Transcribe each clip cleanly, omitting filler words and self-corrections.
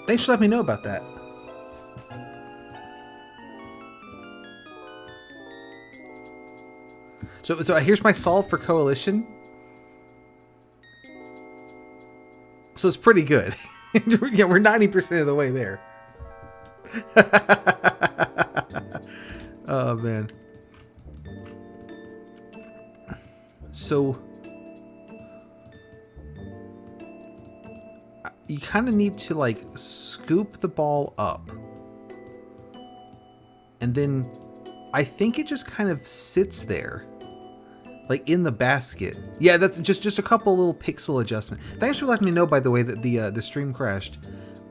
Thanks for letting me know about that. So here's my solve for Coalition. So it's pretty good. Yeah, we're 90% of the way there. Oh, man. So you kind of need to like scoop the ball up. And then I think it just kind of sits there. Like in the basket. Yeah, that's just a couple little pixel adjustments. Thanks for letting me know, by the way, that the stream crashed.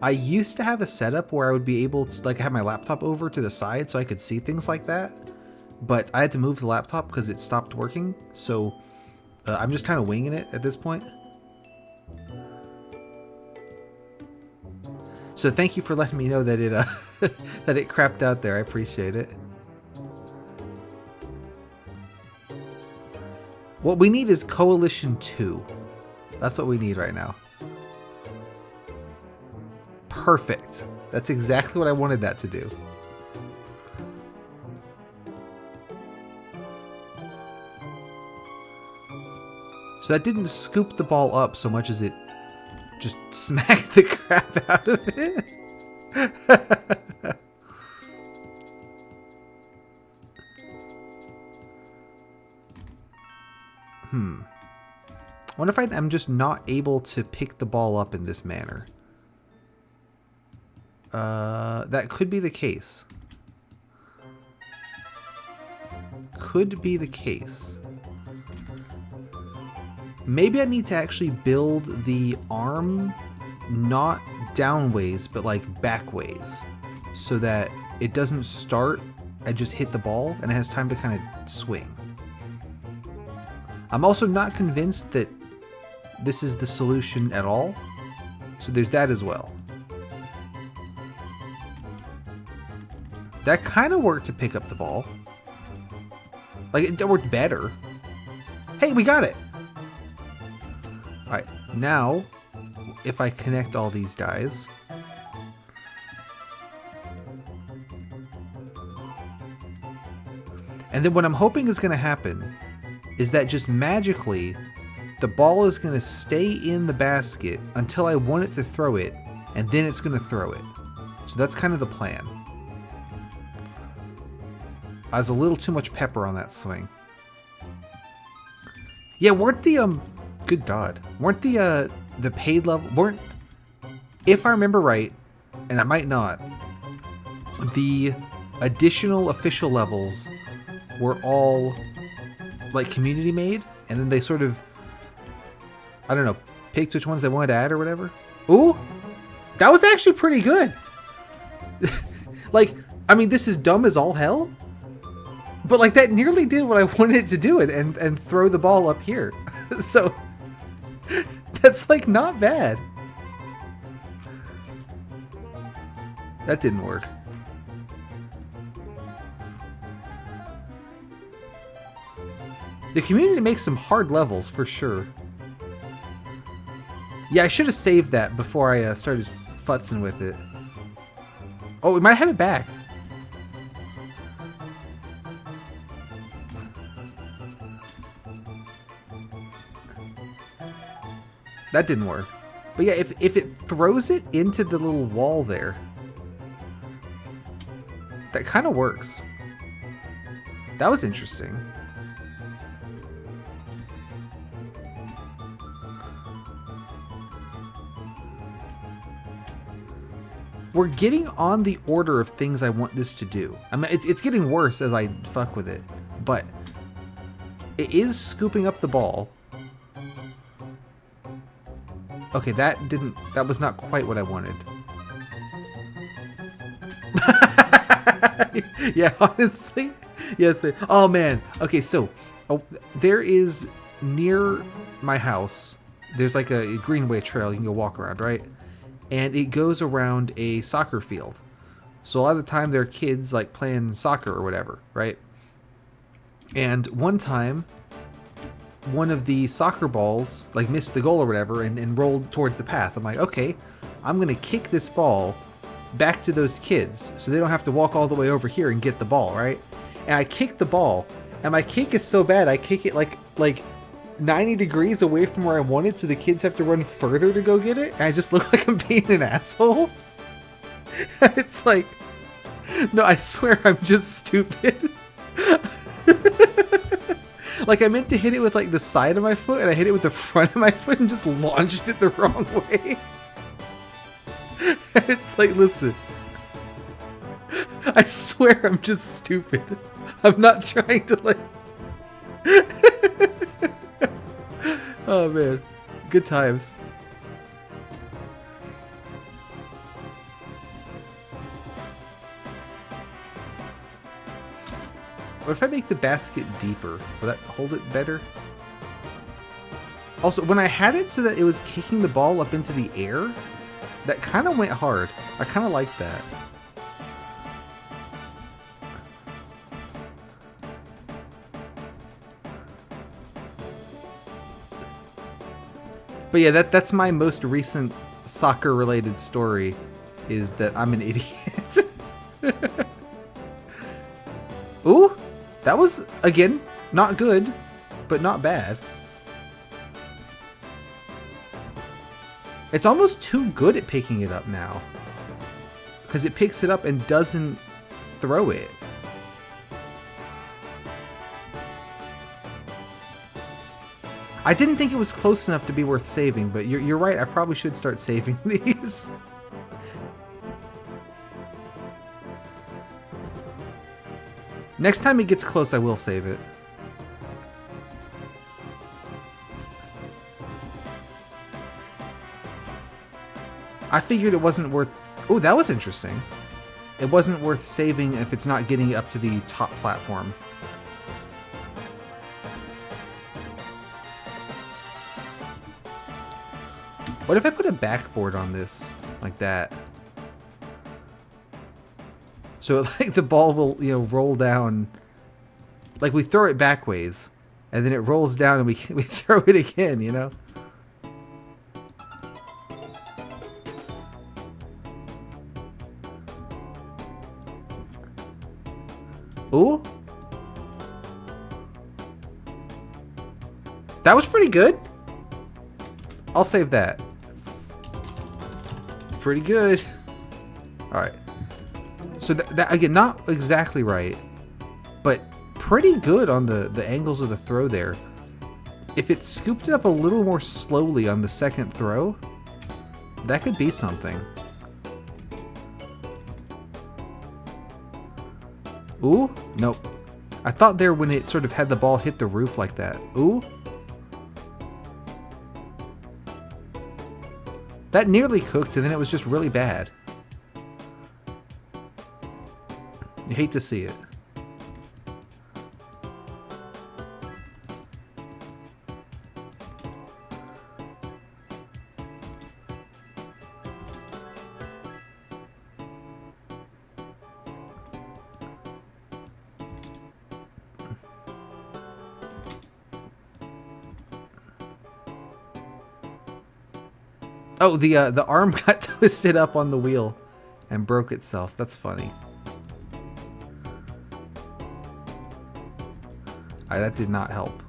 I used to have a setup where I would be able to like have my laptop over to the side so I could see things like that. But I had to move the laptop because it stopped working. So I'm just kind of winging it at this point. So thank you for letting me know that it that it crapped out there. I appreciate it. What we need is Coalition 2. That's what we need right now. Perfect. That's exactly what I wanted that to do. So that didn't scoop the ball up so much as it just smacked the crap out of it. I wonder if I'm just not able to pick the ball up in this manner. That could be the case. Could be the case. Maybe I need to actually build the arm not downways, but like backways, so that it doesn't start and just hit the ball and it has time to kind of swing. I'm also not convinced that this is the solution at all, so there's that as well. That kind of worked to pick up the ball. Like, it worked better. Hey, we got it! Alright, now, if I connect all these guys... And then what I'm hoping is going to happen is that just magically, the ball is going to stay in the basket until I want it to throw it, and then it's going to throw it. So that's kind of the plan. I was a little too much pepper on that swing. Yeah, weren't the, good God. Weren't the paid level, if I remember right, and I might not, the additional official levels were all, like, community made, and then they sort of, I don't know, picked which ones they wanted to add or whatever. Ooh! That was actually pretty good! Like, I mean, this is dumb as all hell, but, like, that nearly did what I wanted it to do and throw the ball up here. So, that's, like, not bad. That didn't work. The community makes some hard levels, for sure. Yeah, I should have saved that before I started futzing with it. Oh, we might have it back. That didn't work. But yeah, if it throws it into the little wall there, that kind of works. That was interesting. We're getting on the order of things I want this to do. I mean, it's getting worse as I fuck with it, but it is scooping up the ball. Okay, that was not quite what I wanted. Yeah, honestly. Yes, sir. Oh, man. Okay, so there is near my house, there's like a greenway trail you can go walk around, right? And it goes around a soccer field. So a lot of the time there are kids like playing soccer or whatever, right? And one time, one of the soccer balls like missed the goal or whatever and rolled towards the path. I'm like, okay, I'm going to kick this ball back to those kids so they don't have to walk all the way over here and get the ball, right? And I kick the ball, and my kick is so bad, I kick it like 90 degrees away from where I want it, so the kids have to run further to go get it, and I just look like I'm being an asshole. And it's like, no, I swear I'm just stupid. Like, I meant to hit it with like the side of my foot, and I hit it with the front of my foot and just launched it the wrong way. And it's like, listen, I swear I'm just stupid. I'm not trying to like... Oh man, good times. What if I make the basket deeper? Will that hold it better? Also, when I had it so that it was kicking the ball up into the air, that kind of went hard. I kind of like that. But yeah, that's my most recent soccer-related story, is that I'm an idiot. Ooh, that was, again, not good, but not bad. It's almost too good at picking it up now, because it picks it up and doesn't throw it. I didn't think it was close enough to be worth saving, but you're right, I probably should start saving these. Next time it gets close, I will save it. I figured it wasn't worth... Oh, that was interesting. It wasn't worth saving if it's not getting up to the top platform. What if I put a backboard on this, like that? So like the ball will, you know, roll down, like we throw it back ways, and then it rolls down and we throw it again, you know? Ooh. That was pretty good. I'll save that. Pretty good. Alright. So that again, not exactly right, but pretty good on the angles of the throw there. If it scooped it up a little more slowly on the second throw, that could be something. Ooh, nope. I thought there when it sort of had the ball hit the roof like that. Ooh. That nearly cooked, and then it was just really bad. You hate to see it. Oh, the arm got twisted up on the wheel and broke itself. That's funny. Alright, that did not help.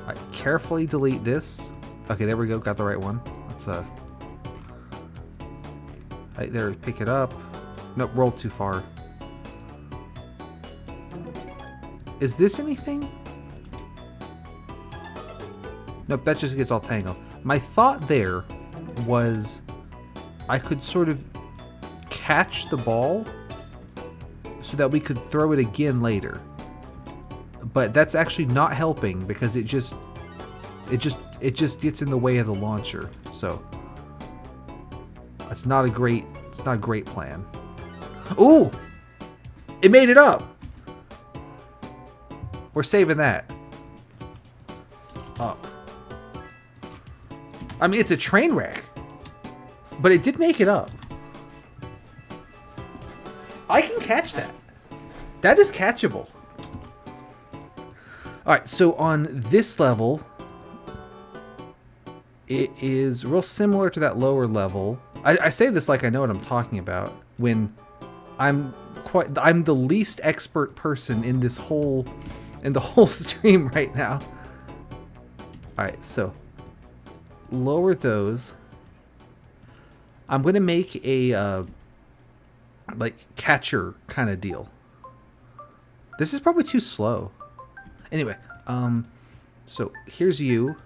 Alright, carefully delete this. Okay, there we go. Got the right one. Let's right there, pick it up. Nope, rolled too far. Is this anything? Nope, that just gets all tangled. My thought there was I could sort of catch the ball so that we could throw it again later. But that's actually not helping because it just gets in the way of the launcher. So it's not a great plan. Ooh! It made it up. We're saving that. Up. I mean, it's a train wreck, but it did make it up. I can catch that. That is catchable. All right, so on this level, It is real similar to that lower level. I say this like I know what I'm talking about when I'm the least expert person in the whole stream right now. All right, so lower those. I'm gonna make a like catcher kind of deal. This is probably too slow. Anyway, so here's you.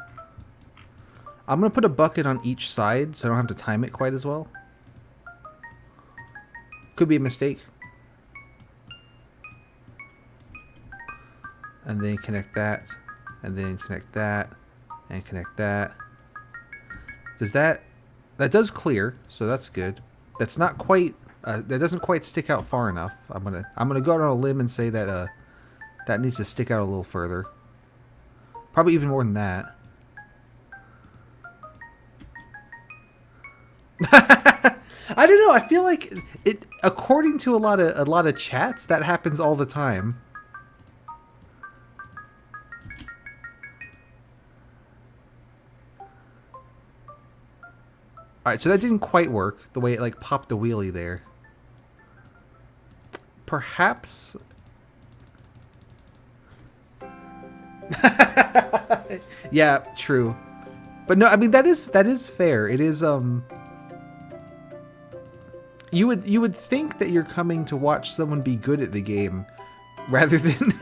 I'm gonna put a bucket on each side so I don't have to time it quite as well. Could be a mistake. And then connect that, and then connect that, and connect that. Does that does clear, so that's good. That's not quite, that doesn't quite stick out far enough. I'm gonna go out on a limb and say that that needs to stick out a little further. Probably even more than that. I don't know. I feel like it. According to a lot of chats, that happens all the time. All right, so that didn't quite work the way it like popped the wheelie there. Perhaps. Yeah, true. But no, I mean that is fair. It is you would think that you're coming to watch someone be good at the game rather than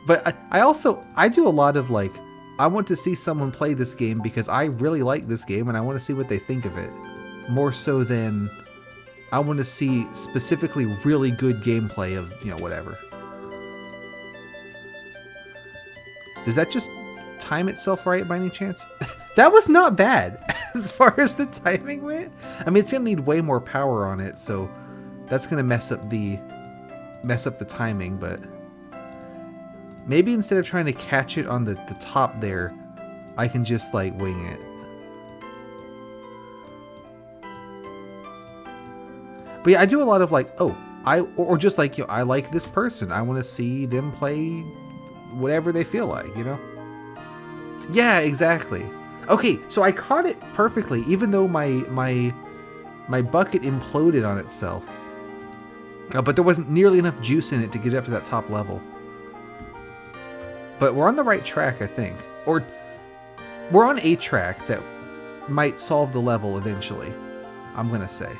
but I do a lot of like I want to see someone play this game because I really like this game and I want to see what they think of it more so than I want to see specifically really good gameplay of, you know, whatever. Does that just time itself right by any chance? That was not bad as far as the timing went. I mean, it's gonna need way more power on it, so that's gonna mess up the timing. But maybe instead of trying to catch it on the top there, I can just like wing it. But yeah, I do a lot of like, oh, or just like, you know, I like this person. I want to see them play whatever they feel like, you know? Yeah, exactly. Okay, so I caught it perfectly, even though my bucket imploded on itself. But there wasn't nearly enough juice in it to get up to that top level. But we're on the right track, I think. Or we're on a track that might solve the level eventually, I'm gonna say.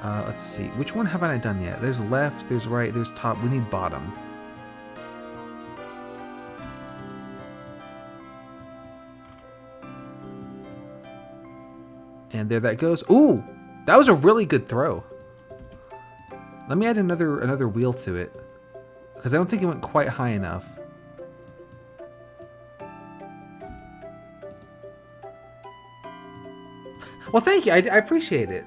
Let's see. Which one haven't I done yet? There's left, there's right, there's top. We need bottom. And there that goes. Ooh! That was a really good throw. Let me add another wheel to it. Because I don't think it went quite high enough. Well, thank you. I appreciate it.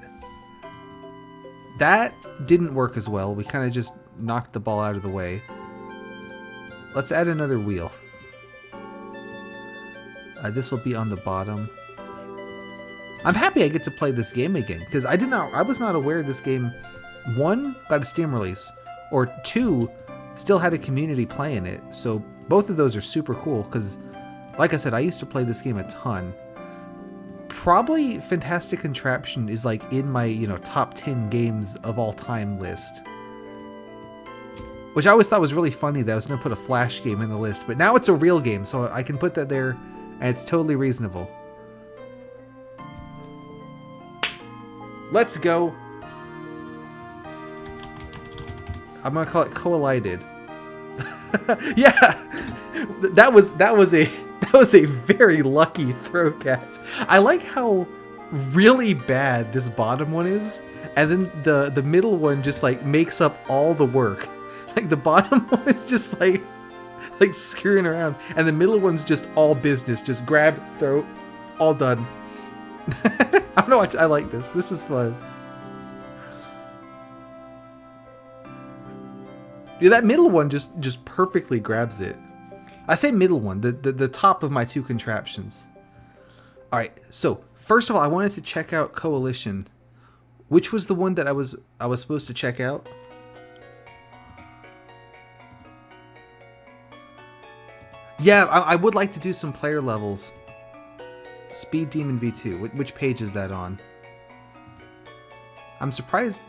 That didn't work as well. We kind of just knocked the ball out of the way. Let's add another wheel. This will be on the bottom. I'm happy I get to play this game again because I was not aware this game, 1, got a Steam release, or 2, still had a community playing it. So both of those are super cool because, like I said, I used to play this game a ton. Probably Fantastic Contraption is like in my, you know, top 10 games of all time list. Which I always thought was really funny that I was going to put a Flash game in the list, but now it's a real game, so I can put that there and it's totally reasonable. Let's go. I'm gonna call it collided. Yeah, that was a very lucky throw catch. I like how really bad this bottom one is, and then the middle one just like makes up all the work. Like the bottom one is just like screwing around, and the middle one's just all business. Just grab, throw, all done. I don't know. I like this. This is fun. Yeah, that middle one just perfectly grabs it. I say middle one, the top of my 2 contraptions. All right. So first of all, I wanted to check out Coalition. Which was the one that I was supposed to check out? Yeah, I would like to do some player levels. Speed Demon V2. Which page is that on? I'm surprised.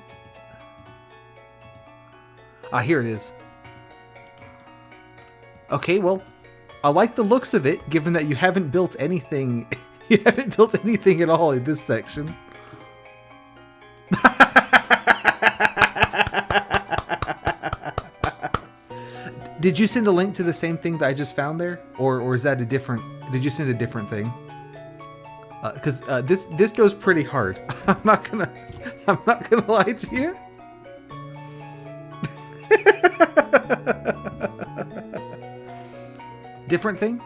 Ah, here it is. Okay, well, I like the looks of it, given that you haven't built anything. You haven't built anything at all in this section. Did you send a link to the same thing that I just found there, or is that a different? Did you send a different thing? Because this goes pretty hard. I'm not gonna lie to you. Different thing?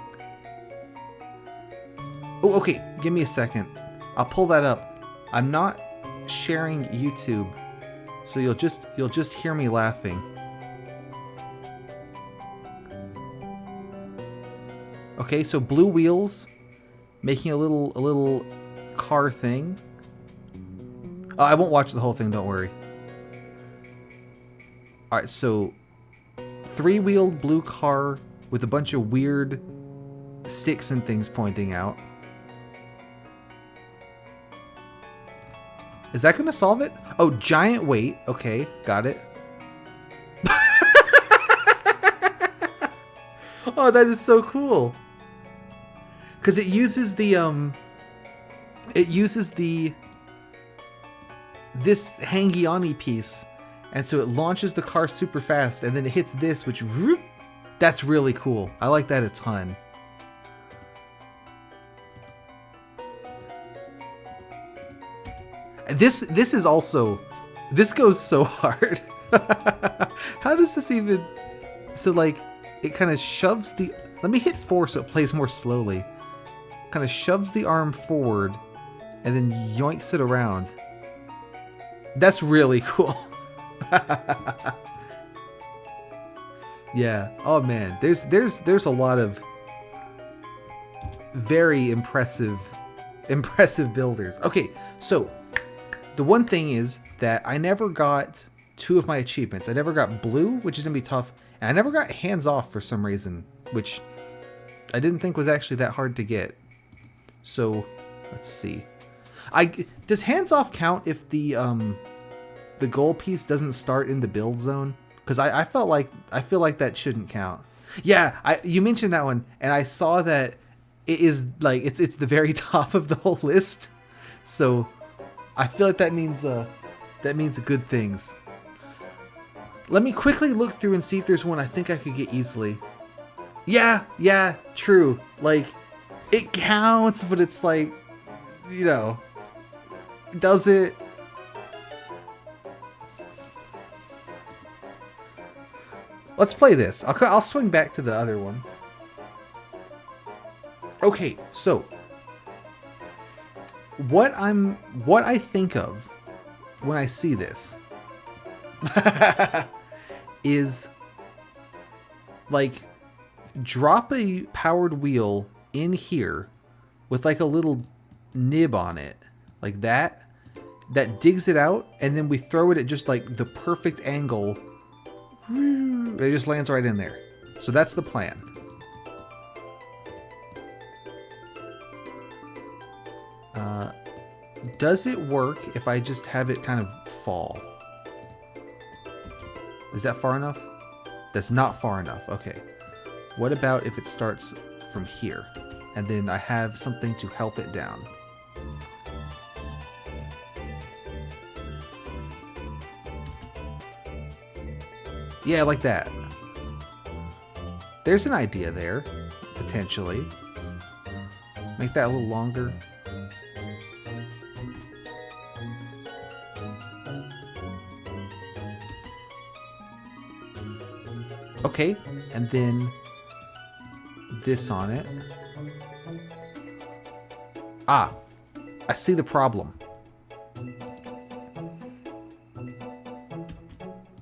Oh, okay. Give me a second. I'll pull that up. I'm not sharing YouTube, so you'll just hear me laughing. Okay, so blue wheels, making a little car thing. Oh, I won't watch the whole thing. Don't worry. All right, so three-wheeled blue car with a bunch of weird sticks and things pointing out. Is that going to solve it? Oh, giant weight. Okay, got it. Oh, that is so cool. Because it uses the this hangy-on piece, and so it launches the car super fast, and then it hits this, which that's really cool. I like that a ton. This is also, this goes so hard. How does this even? So like, it kind of shoves the. Let me hit 4 so it plays more slowly. Kind of shoves the arm forward and then yoinks it around. That's really cool. Yeah. Oh man, there's a lot of very impressive builders. Okay, so the one thing is that I never got 2 of my achievements. I never got blue, which is gonna be tough, and I never got hands off for some reason, which I didn't think was actually that hard to get. So, let's see. Does hands off count if the goal piece doesn't start in the build zone? Because I feel like that shouldn't count. Yeah, you mentioned that one, and I saw that it is like it's the very top of the whole list. So, I feel like that means good things. Let me quickly look through and see if there's one I think I could get easily. Yeah, true. Like, it counts, but it's like, you know, does it? Let's play this. I'll swing back to the other one. Okay, so what I think of when I see this is like drop a powered wheel in here with like a little nib on it, like that digs it out, and then we throw it at just like the perfect angle. It just lands right in there. So that's the plan. Does it work if I just have it kind of fall? Is that far enough? That's not far enough. Okay. What about if it starts from here, and then I have something to help it down? Yeah, like that. There's an idea there, potentially. Make that a little longer. Okay, and then this on it. Ah, I see the problem.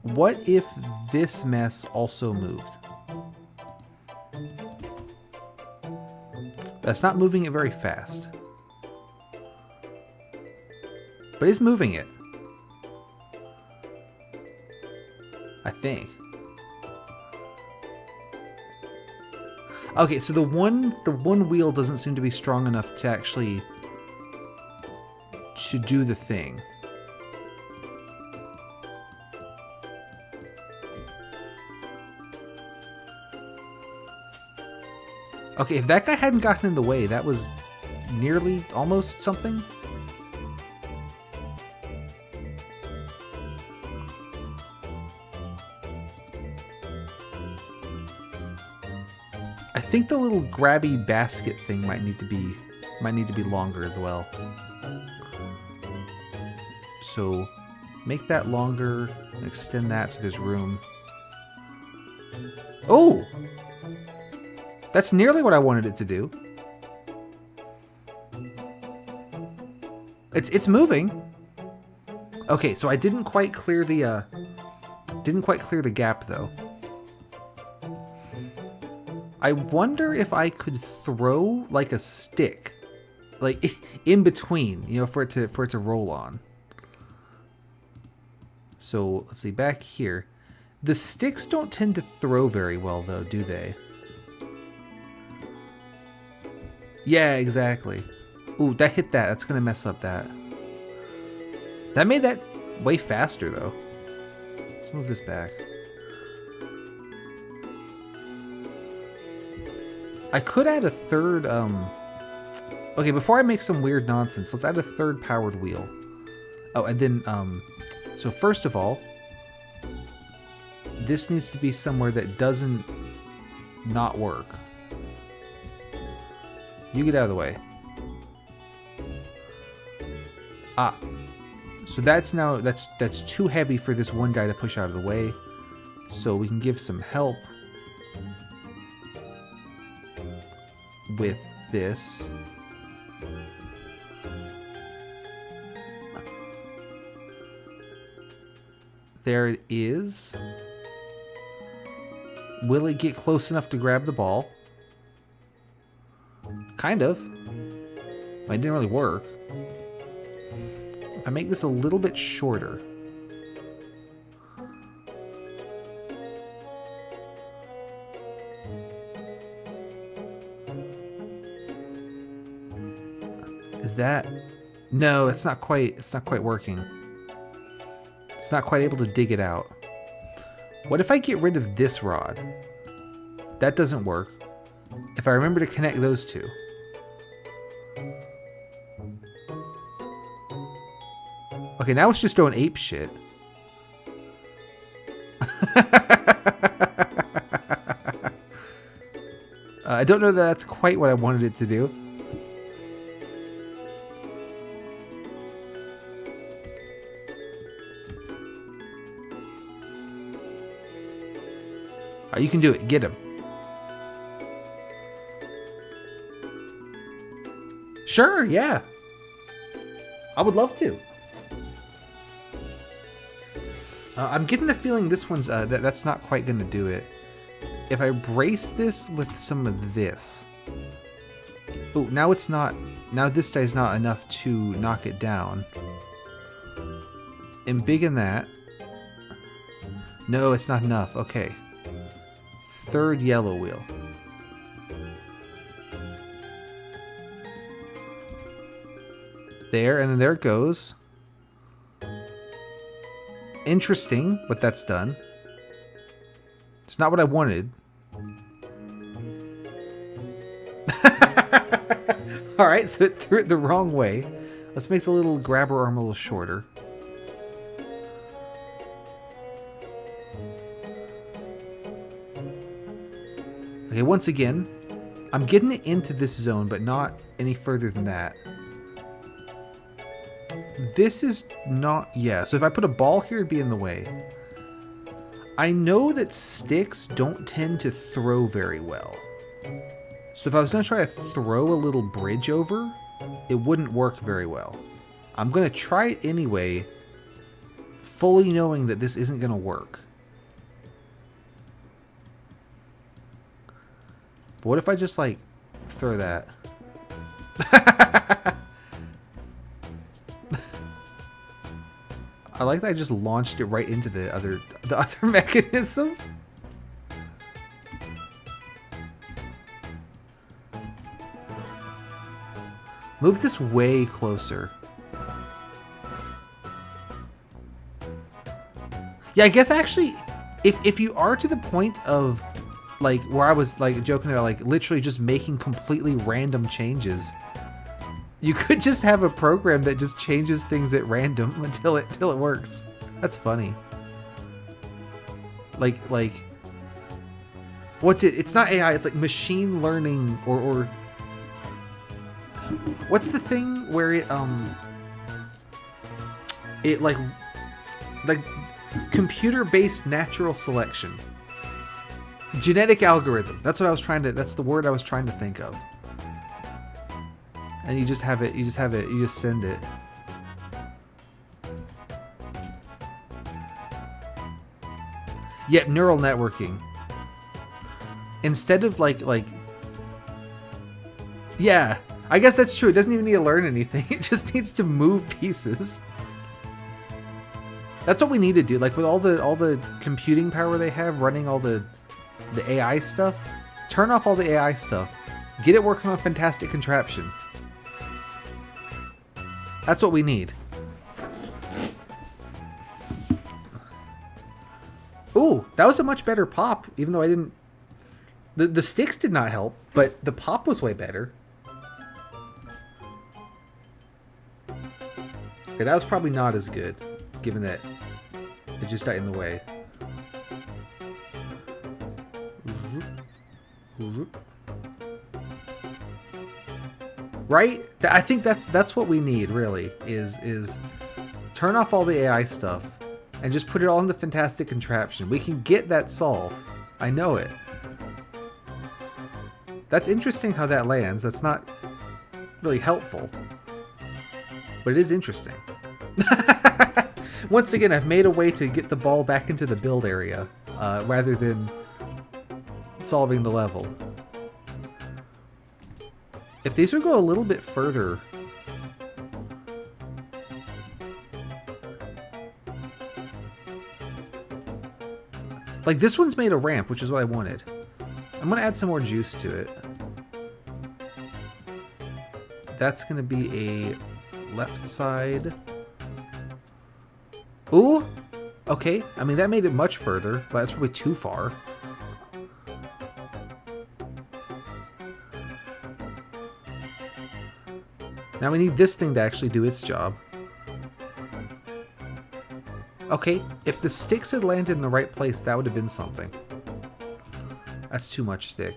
What if this mess also moved? That's not moving it very fast. But it's moving it. I think. Okay, so the one wheel doesn't seem to be strong enough to actually to do the thing. Okay, if that guy hadn't gotten in the way, that was nearly almost something. I think the little grabby basket thing might need to be longer as well. So make that longer, extend that so there's room. Oh! That's nearly what I wanted it to do. It's moving. Okay, so I didn't quite clear the gap though. I wonder if I could throw like a stick, like in between, you know, for it to roll on. So let's see, back here, the sticks don't tend to throw very well though, do they? Yeah, exactly. Ooh, that hit that. That's gonna mess up that. That made that way faster though. Let's move this back. I could add a third, okay, before I make some weird nonsense, let's add a third powered wheel. Oh, and then, so first of all, this needs to be somewhere that doesn't not work. You get out of the way. Ah. So that's now, that's too heavy for this one guy to push out of the way. So we can give some help with this. There it is. Will it get close enough to grab the ball? Kind of. It didn't really work. If I make this a little bit shorter. Is that? No, it's not quite working. It's not quite able to dig it out. What if I get rid of this rod? That doesn't work. If I remember to connect those two. Okay, now it's just going ape shit. I don't know that that's quite what I wanted it to do. You can do it. Get him. Sure, yeah. I would love to. I'm getting the feeling this one's that's not quite gonna do it. If I brace this with some of this. Oh, now it's not. Now this guy's not enough to knock it down. And big in that. No, it's not enough. Okay. Third yellow wheel. There, and then there it goes. Interesting what that's done. It's not what I wanted. Alright, so it threw it the wrong way. Let's make the little grabber arm a little shorter. Okay, once again, I'm getting it into this zone, but not any further than that. This is not... Yeah, so if I put a ball here, it'd be in the way. I know that sticks don't tend to throw very well. So if I was going to try to throw a little bridge over, it wouldn't work very well. I'm going to try it anyway, fully knowing that this isn't going to work. But what if I just, like, throw that? I like that I just launched it right into the other mechanism. Move this way closer. Yeah, I guess actually, if you are to the point of, like, where I was, like, joking about, like, literally just making completely random changes, you could just have a program that just changes things at random until it works. That's funny. Like, what's it? It's not AI, it's like machine learning, or what's the thing where it like computer-based natural selection. Genetic algorithm. That's what I was trying to, that's the word I was trying to think of. And you just have it, you just send it. Yep, neural networking. Instead of like, yeah, I guess that's true. It doesn't even need to learn anything. It just needs to move pieces. That's what we need to do. Like with all the computing power they have running all the AI stuff, turn off all the AI stuff. Get it working on fantastic contraption. That's what we need. Ooh, that was a much better pop, even though I didn't... The sticks did not help, but the pop was way better. Okay, that was probably not as good, given that it just got in the way. Right? I think that's what we need, really, is turn off all the AI stuff and just put it all in the fantastic contraption. We can get that solved. I know it. That's interesting how that lands. That's not really helpful, but it is interesting. Once again, I've made a way to get the ball back into the build area rather than solving the level. If these would go a little bit further... Like, this one's made a ramp, which is what I wanted. I'm going to add some more juice to it. That's going to be a left side. Ooh! Okay, I mean, that made it much further, but that's probably too far. Now we need this thing to actually do its job. Okay, if the sticks had landed in the right place, that would have been something. That's too much stick.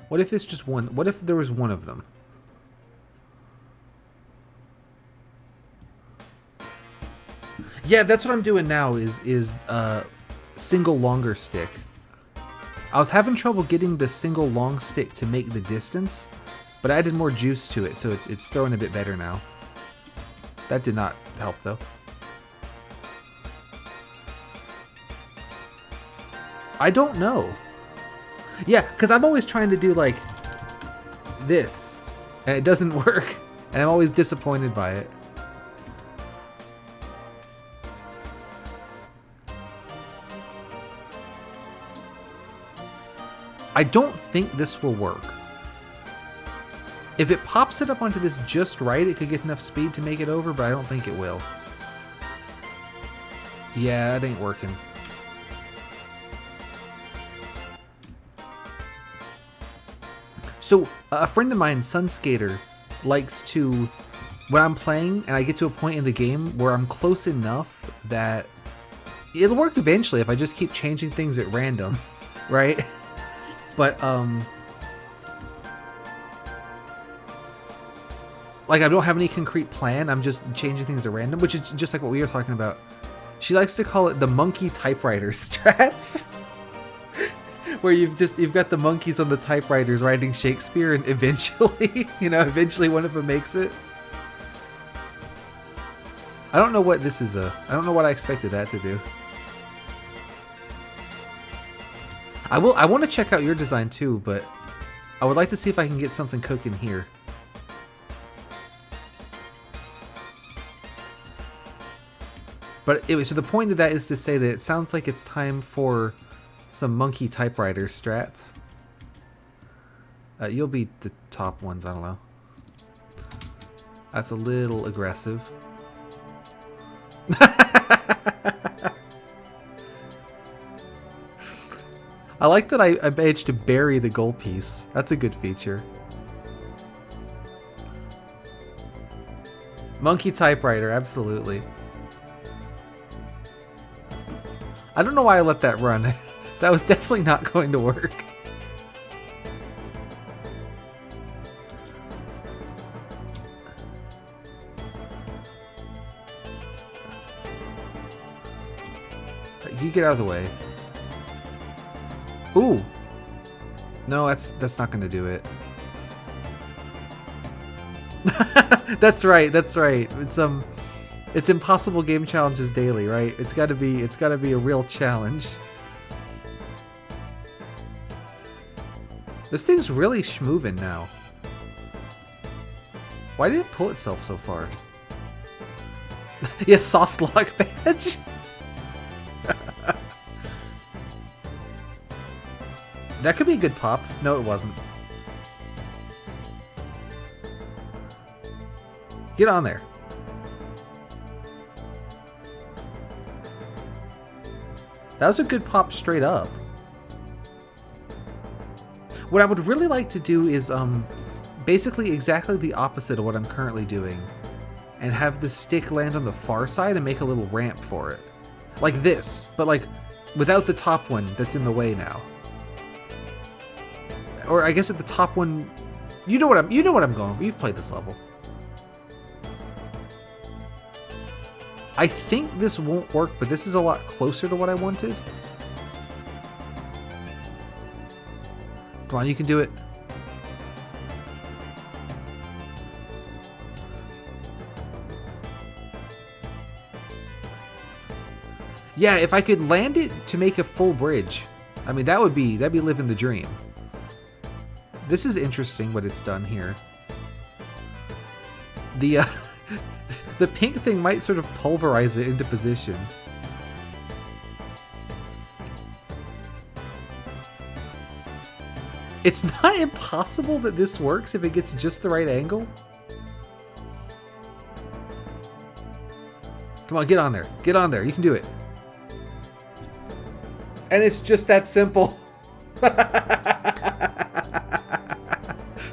What if it's just one? What if there was one of them? Yeah, that's what I'm doing now is single longer stick. I was having trouble getting the single long stick to make the distance, but I added more juice to it, so it's throwing a bit better now. That did not help, though. I don't know. Yeah, because I'm always trying to do, like, this, and it doesn't work, and I'm always disappointed by it. I don't think this will work. If it pops it up onto this just right, it could get enough speed to make it over, but I don't think it will. Yeah, it ain't working. So, a friend of mine, Sunskater, likes to, when I'm playing and I get to a point in the game where I'm close enough that it'll work eventually if I just keep changing things at random, right? But, like, I don't have any concrete plan. I'm just changing things at random, which is just like what we were talking about. She likes to call it the monkey typewriter strats, where you've got the monkeys on the typewriters writing Shakespeare, and eventually, eventually one of them makes it. I don't know what this is. I don't know what I expected that to do. I want to check out your design too, but I would like to see if I can get something cooking here. But anyway, so the point of that is to say that it sounds like it's time for some monkey typewriter strats. You'll be the top ones, I don't know. That's a little aggressive. I like that I managed to bury the gold piece. That's a good feature. Monkey typewriter, absolutely. I don't know why I let that run. That was definitely not going to work. You get out of the way. Ooh. No, that's not going to do it. That's right. That's right. It's impossible game challenges daily, right? It's got to be a real challenge. This thing's really schmovin' now. Why did it pull itself so far? Yeah, soft lock badge. That could be a good pop. No, it wasn't. Get on there. That was a good pop straight up. What I would really like to do is basically exactly the opposite of what I'm currently doing, and have the stick land on the far side and make a little ramp for it. Like this, but like without the top one that's in the way now. Or I guess at the top one, you know what I'm going for. You've played this level. I think this won't work, but this is a lot closer to what I wanted. Come on, you can do it. Yeah, if I could land it to make a full bridge, I mean that'd be living the dream. This is interesting what it's done here. The the pink thing might sort of pulverize it into position. It's not impossible that this works if it gets just the right angle. Come on, get on there. Get on there. You can do it. And it's just that simple.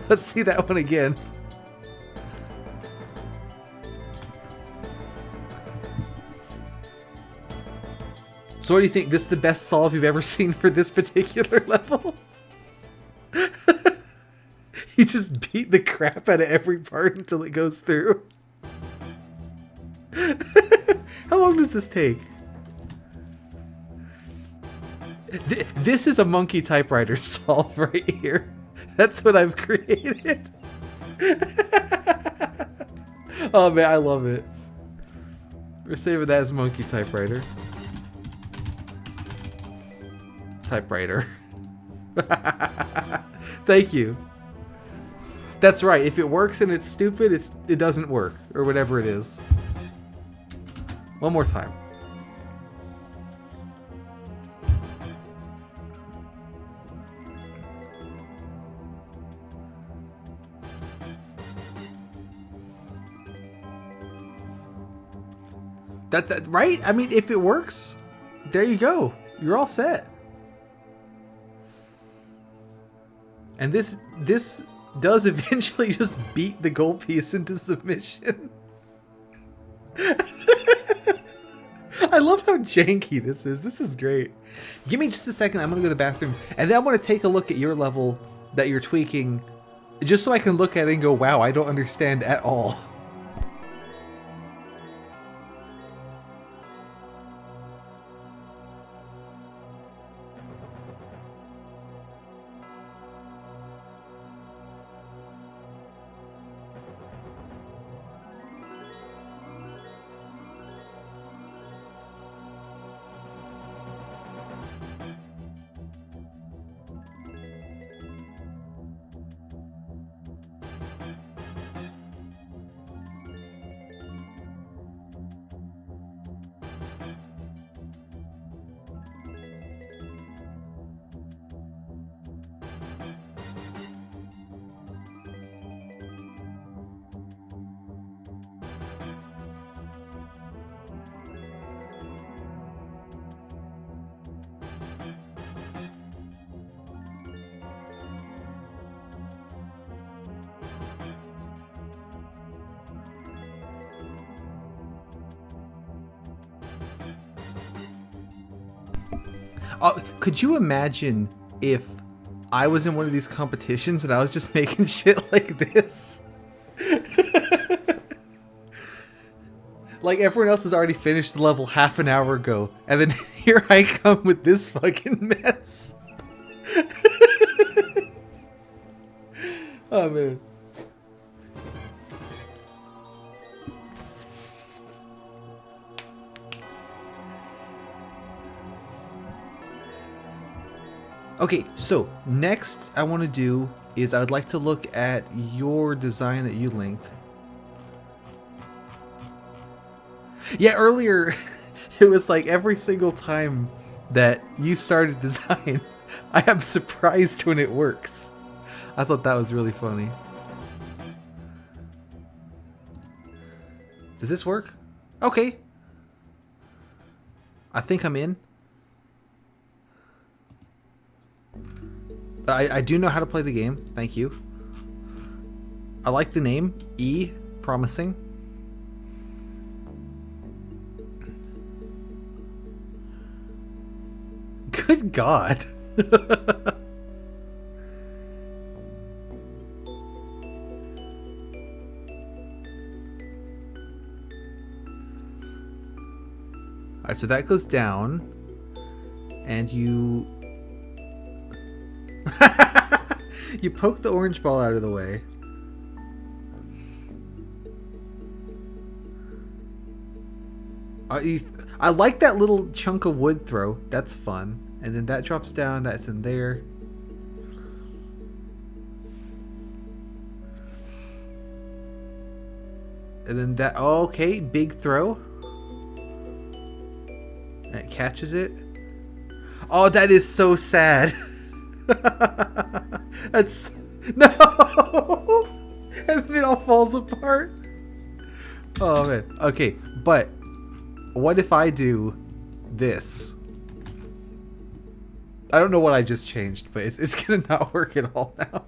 Let's see that one again. So what do you think? This is the best solve you've ever seen for this particular level? You just beat the crap out of every part until it goes through. How long does this take? This is a monkey typewriter solve right here. That's what I've created. Oh man, I love it. We're saving that as monkey typewriter. Typewriter. Thank you. That's right. If it works and it's stupid, it doesn't work, or whatever it is. One more time. That right? I mean, if it works, there you go. You're all set. And this does eventually just beat the gold piece into submission. I love how janky this is. This is great. Give me just a second. I'm going to go to the bathroom. And then I want to take a look at your level that you're tweaking, just so I can look at it and go, wow, I don't understand at all. Could you imagine if I was in one of these competitions and I was just making shit like this? Like everyone else has already finished the level half an hour ago, and then here I come with this fucking mess. Oh man. Okay, so next I want to do is I would like to look at your design that you linked. Yeah, earlier it was like every single time that you started design, I am surprised when it works. I thought that was really funny. Does this work? Okay. I think I'm in. I do know how to play the game. Thank you. I like the name. E. Promising. Good God. Alright, so that goes down. And you... you poke the orange ball out of the way. I like that little chunk of wood throw. That's fun. And then that drops down. That's in there. And then that... Oh, okay, big throw. And it catches it. Oh, that is so sad. That's... No! And then it all falls apart. Oh, man. Okay, but... what if I do this? I don't know what I just changed, but it's gonna not work at all now.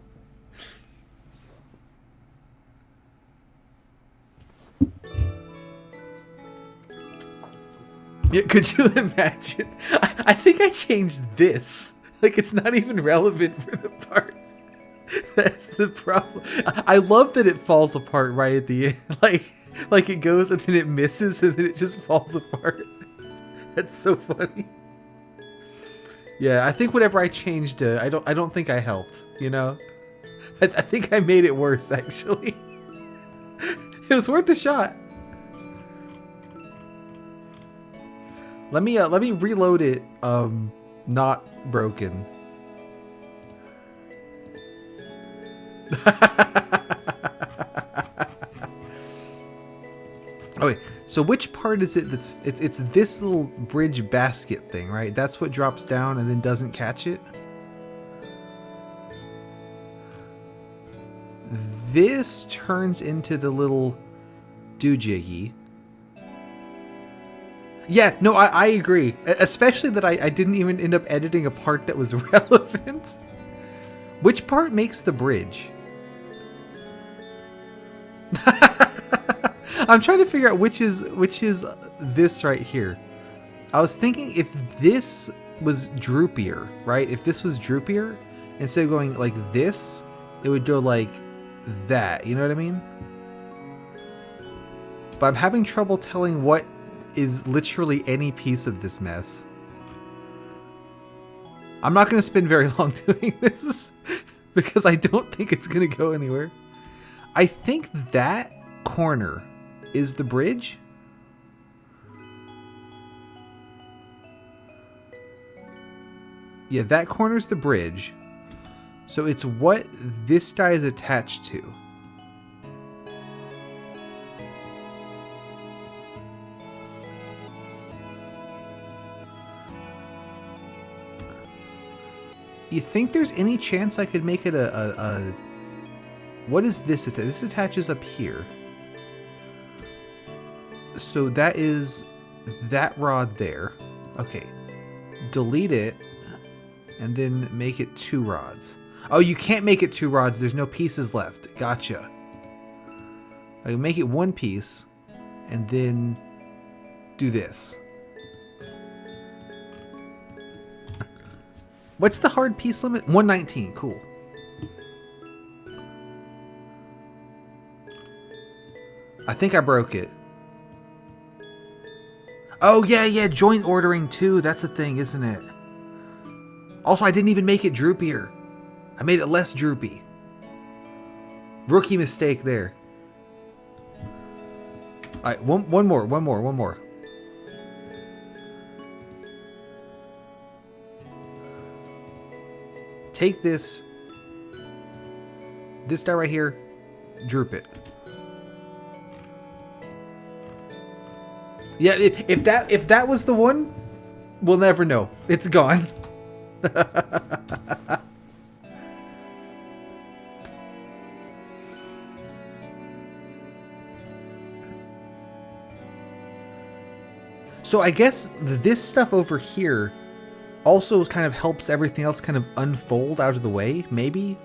Yeah, could you imagine? I think I changed this. Like, it's not even relevant for the part. That's the problem. I love that it falls apart right at the end. Like it goes and then it misses and then it just falls apart. That's so funny. Yeah, I think whatever I changed, I don't think I helped. You know, I think I made it worse actually. It was worth a shot. Let me reload it. Not broken. Okay, so which part is it that's... It's this little bridge basket thing, right? That's what drops down and then doesn't catch it? This turns into the little doojiggy. Yeah, no, I agree. Especially that I didn't even end up editing a part that was relevant. Which part makes the bridge? I'm trying to figure out which is this right here. I was thinking if this was droopier, right? If this was droopier, instead of going like this, it would go like that. You know what I mean? But I'm having trouble telling what is literally any piece of this mess. I'm not going to spend very long doing this because I don't think it's going to go anywhere. I think that corner is the bridge. Yeah, that corner's the bridge. So it's what this guy is attached to. You think there's any chance I could make it a what is this? This attaches up here. So that is that rod there. Okay. Delete it and then make it 2 rods. Oh, you can't make it 2 rods. There's no pieces left. Gotcha. I can make it 1 piece and then do this. What's the hard piece limit? 119. Cool. I think I broke it. Oh, yeah, joint ordering too. That's a thing, isn't it? Also, I didn't even make it droopier. I made it less droopy. Rookie mistake there. Alright, one more. Take this die right here, droop it. Yeah, if that was the one, we'll never know. It's gone. So I guess this stuff over here also kind of helps everything else kind of unfold out of the way, maybe?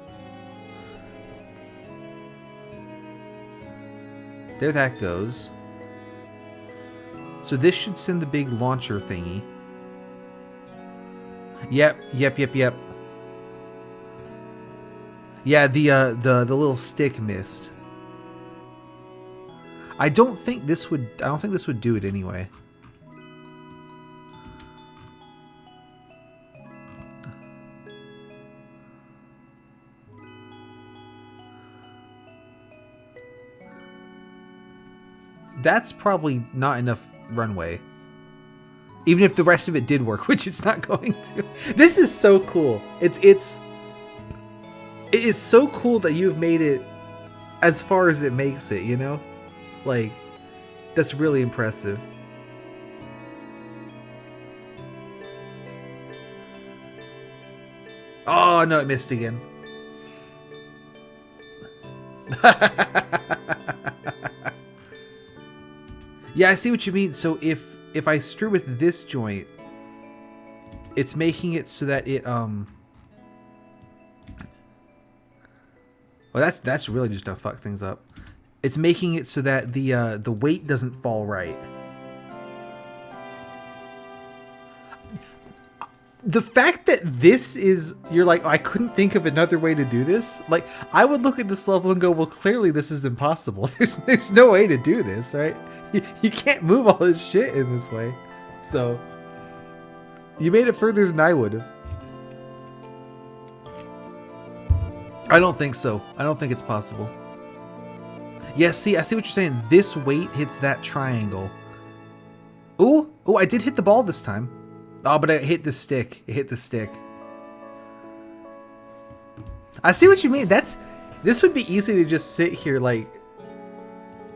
There that goes. So this should send the big launcher thingy. Yep. Yeah, the little stick missed. I don't think this would do it anyway. That's probably not enough runway. Even if the rest of it did work, which it's not going to. This is so cool. It's so cool that you've made it as far as it makes it, you know? Like, that's really impressive. Oh, no, it missed again. Yeah, I see what you mean. So if I screw with this joint, it's making it so that it well, that's really just to fuck things up. It's making it so that the weight doesn't fall right. The fact that this is, you're like, oh, I couldn't think of another way to do this. Like, I would look at this level and go, well, clearly this is impossible. There's no way to do this, right? You can't move all this shit in this way. So, you made it further than I would have. I don't think so. I don't think it's possible. Yeah, see, I see what you're saying. This weight hits that triangle. Ooh, I did hit the ball this time. Oh, but I hit the stick. It hit the stick. I see what you mean. This would be easy to just sit here, like,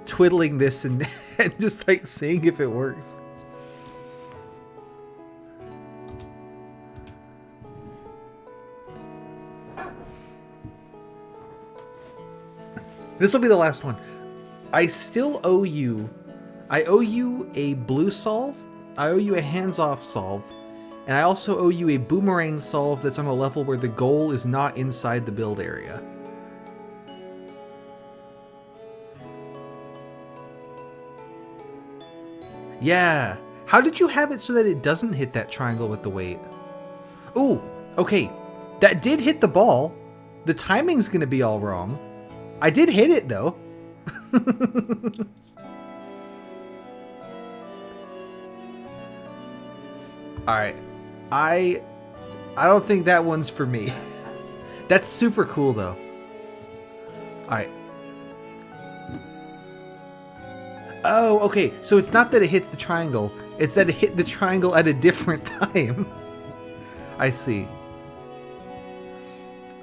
twiddling this and just, like, seeing if it works. This will be the last one. I still owe you... I owe you a blue solve. I owe you a hands-off solve. And I also owe you a boomerang solve that's on a level where the goal is not inside the build area. Yeah. How did you have it so that it doesn't hit that triangle with the weight? Ooh, okay. That did hit the ball. The timing's gonna be all wrong. I did hit it though. Alright. I don't think that one's for me. That's super cool though. Alright. Oh, okay. So it's not that it hits the triangle. It's that it hit the triangle at a different time. I see.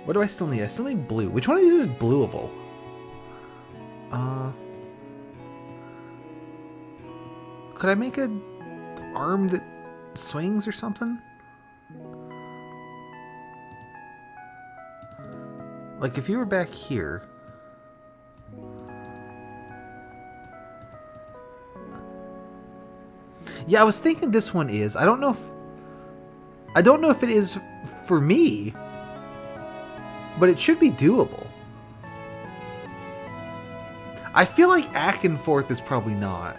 What do I still need? I still need blue. Which one of these is blueable? Could I make an arm that swings or something? Like if you were back here. Yeah, I was thinking this one is. I don't know if it is for me, but it should be doable. I feel like back and forth is probably not.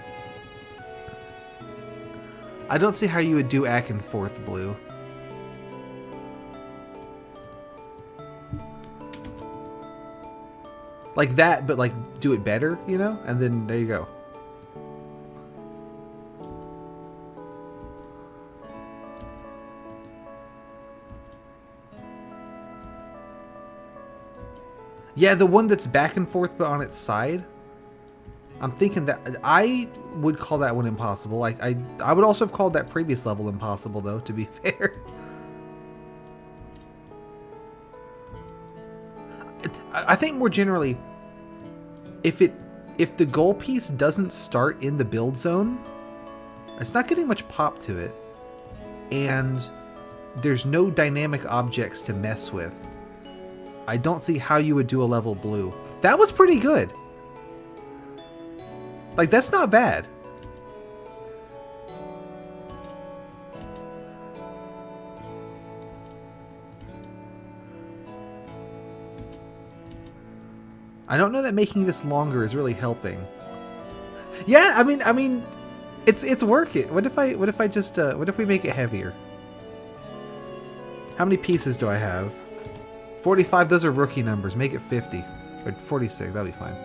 I don't see how you would do back and forth blue. Like that, but like do it better, you know? And then there you go. Yeah, the one that's back and forth but on its side. I'm thinking that I would call that one impossible. Like I would also have called that previous level impossible though, to be fair. I think more generally, if the goal piece doesn't start in the build zone, it's not getting much pop to it. And there's no dynamic objects to mess with. I don't see how you would do a level blue. That was pretty good. Like, that's not bad. I don't know that making this longer is really helping. Yeah, I mean, it's working. What if we make it heavier? How many pieces do I have? 45. Those are rookie numbers. Make it 50 or 46. That'll be fine.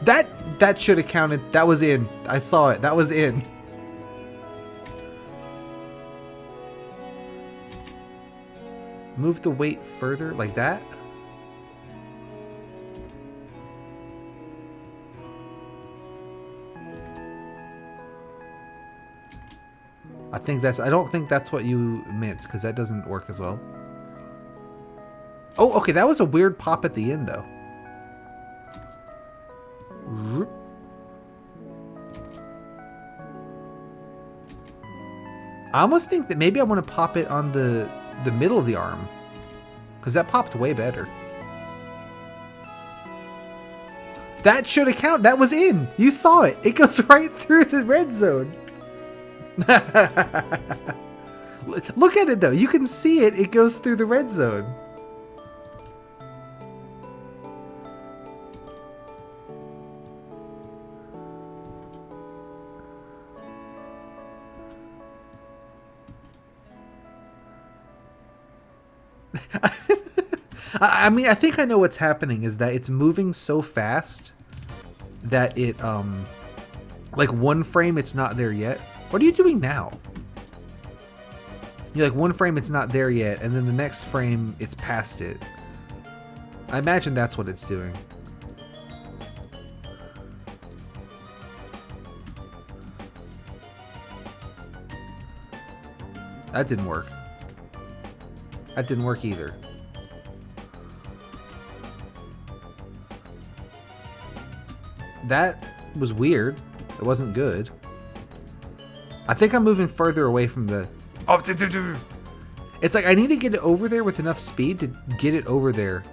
That should have counted. That was in. I saw it. That was in. Move the weight further like that. I don't think that's what you meant, because that doesn't work as well. Oh, okay, that was a weird pop at the end, though. I almost think that maybe I want to pop it on the middle of the arm, because that popped way better. That should have counted. That was in. You saw it. It goes right through the red zone. Look at it though. You can see it. It goes through the red zone. I mean, I think I know what's happening is that it's moving so fast that it, like one frame it's not there yet. What are you doing now? You're like one frame it's not there yet, and then the next frame it's past it. I imagine that's what it's doing. That didn't work. That didn't work either. That was weird. It wasn't good. I think I'm moving further away from the... Oh, it's like I need to get it over there with enough speed to get it over there,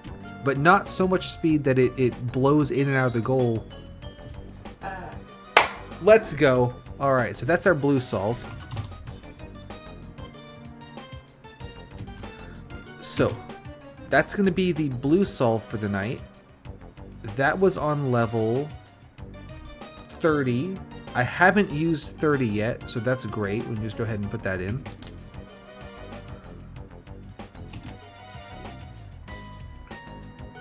but not so much speed that it blows in and out of the goal. Let's go. All right, so that's our blue solve. So that's going to be the blue solve for the night. That was on level 30. I haven't used 30 yet, so that's great. We can just go ahead and put that in.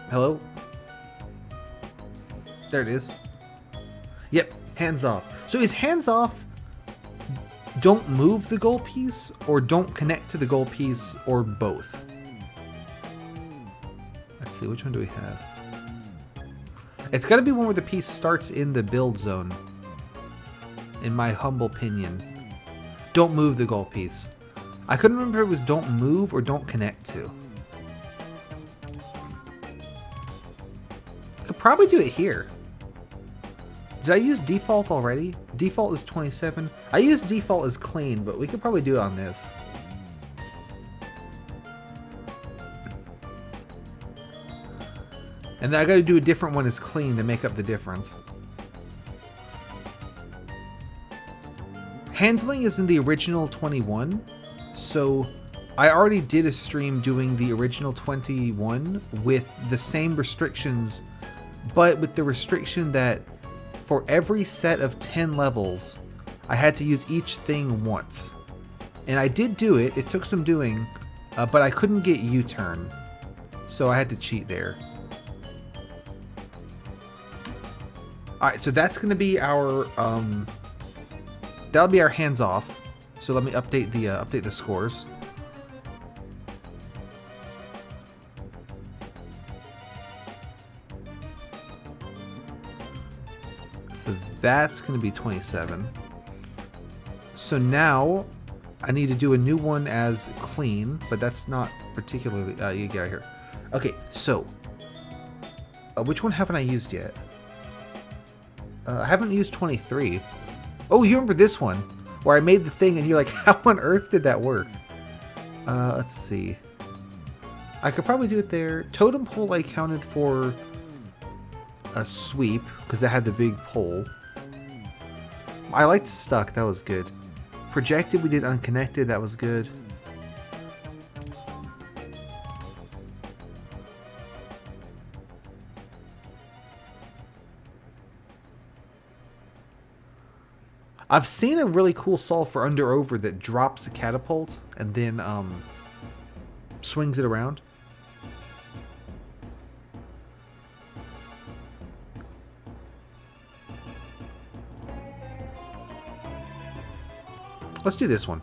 Hello? There it is. Yep, hands off. So is hands off don't move the goal piece, or don't connect to the goal piece, or both? Let's see, which one do we have? It's got to be one where the piece starts in the build zone. In my humble opinion. Don't move the goal piece. I couldn't remember if it was don't move or don't connect to. I could probably do it here. Did I use default already? Default is 27. I used default as clean, but we could probably do it on this. And then I gotta do a different one as clean to make up the difference. Handling is in the original 21, so I already did a stream doing the original 21 with the same restrictions, but with the restriction that for every set of 10 levels, I had to use each thing once. And I did do it, it took some doing, but I couldn't get U-turn, so I had to cheat there. All right, so that's gonna be our that'll be our hands off. So let me update the scores. So that's gonna be 27. So now I need to do a new one as clean, but that's not particularly. You get out here. Okay, so which one haven't I used yet? I haven't used 23. Oh, you remember this one where I made the thing and you're like, how on earth did that work? Let's see. I could probably do it there. Totem pole I counted for a sweep because that had the big pole. I liked stuck. That was good. Projected, we did unconnected. That was good. I've seen a really cool solve for under over that drops the catapult and then swings it around. Let's do this one.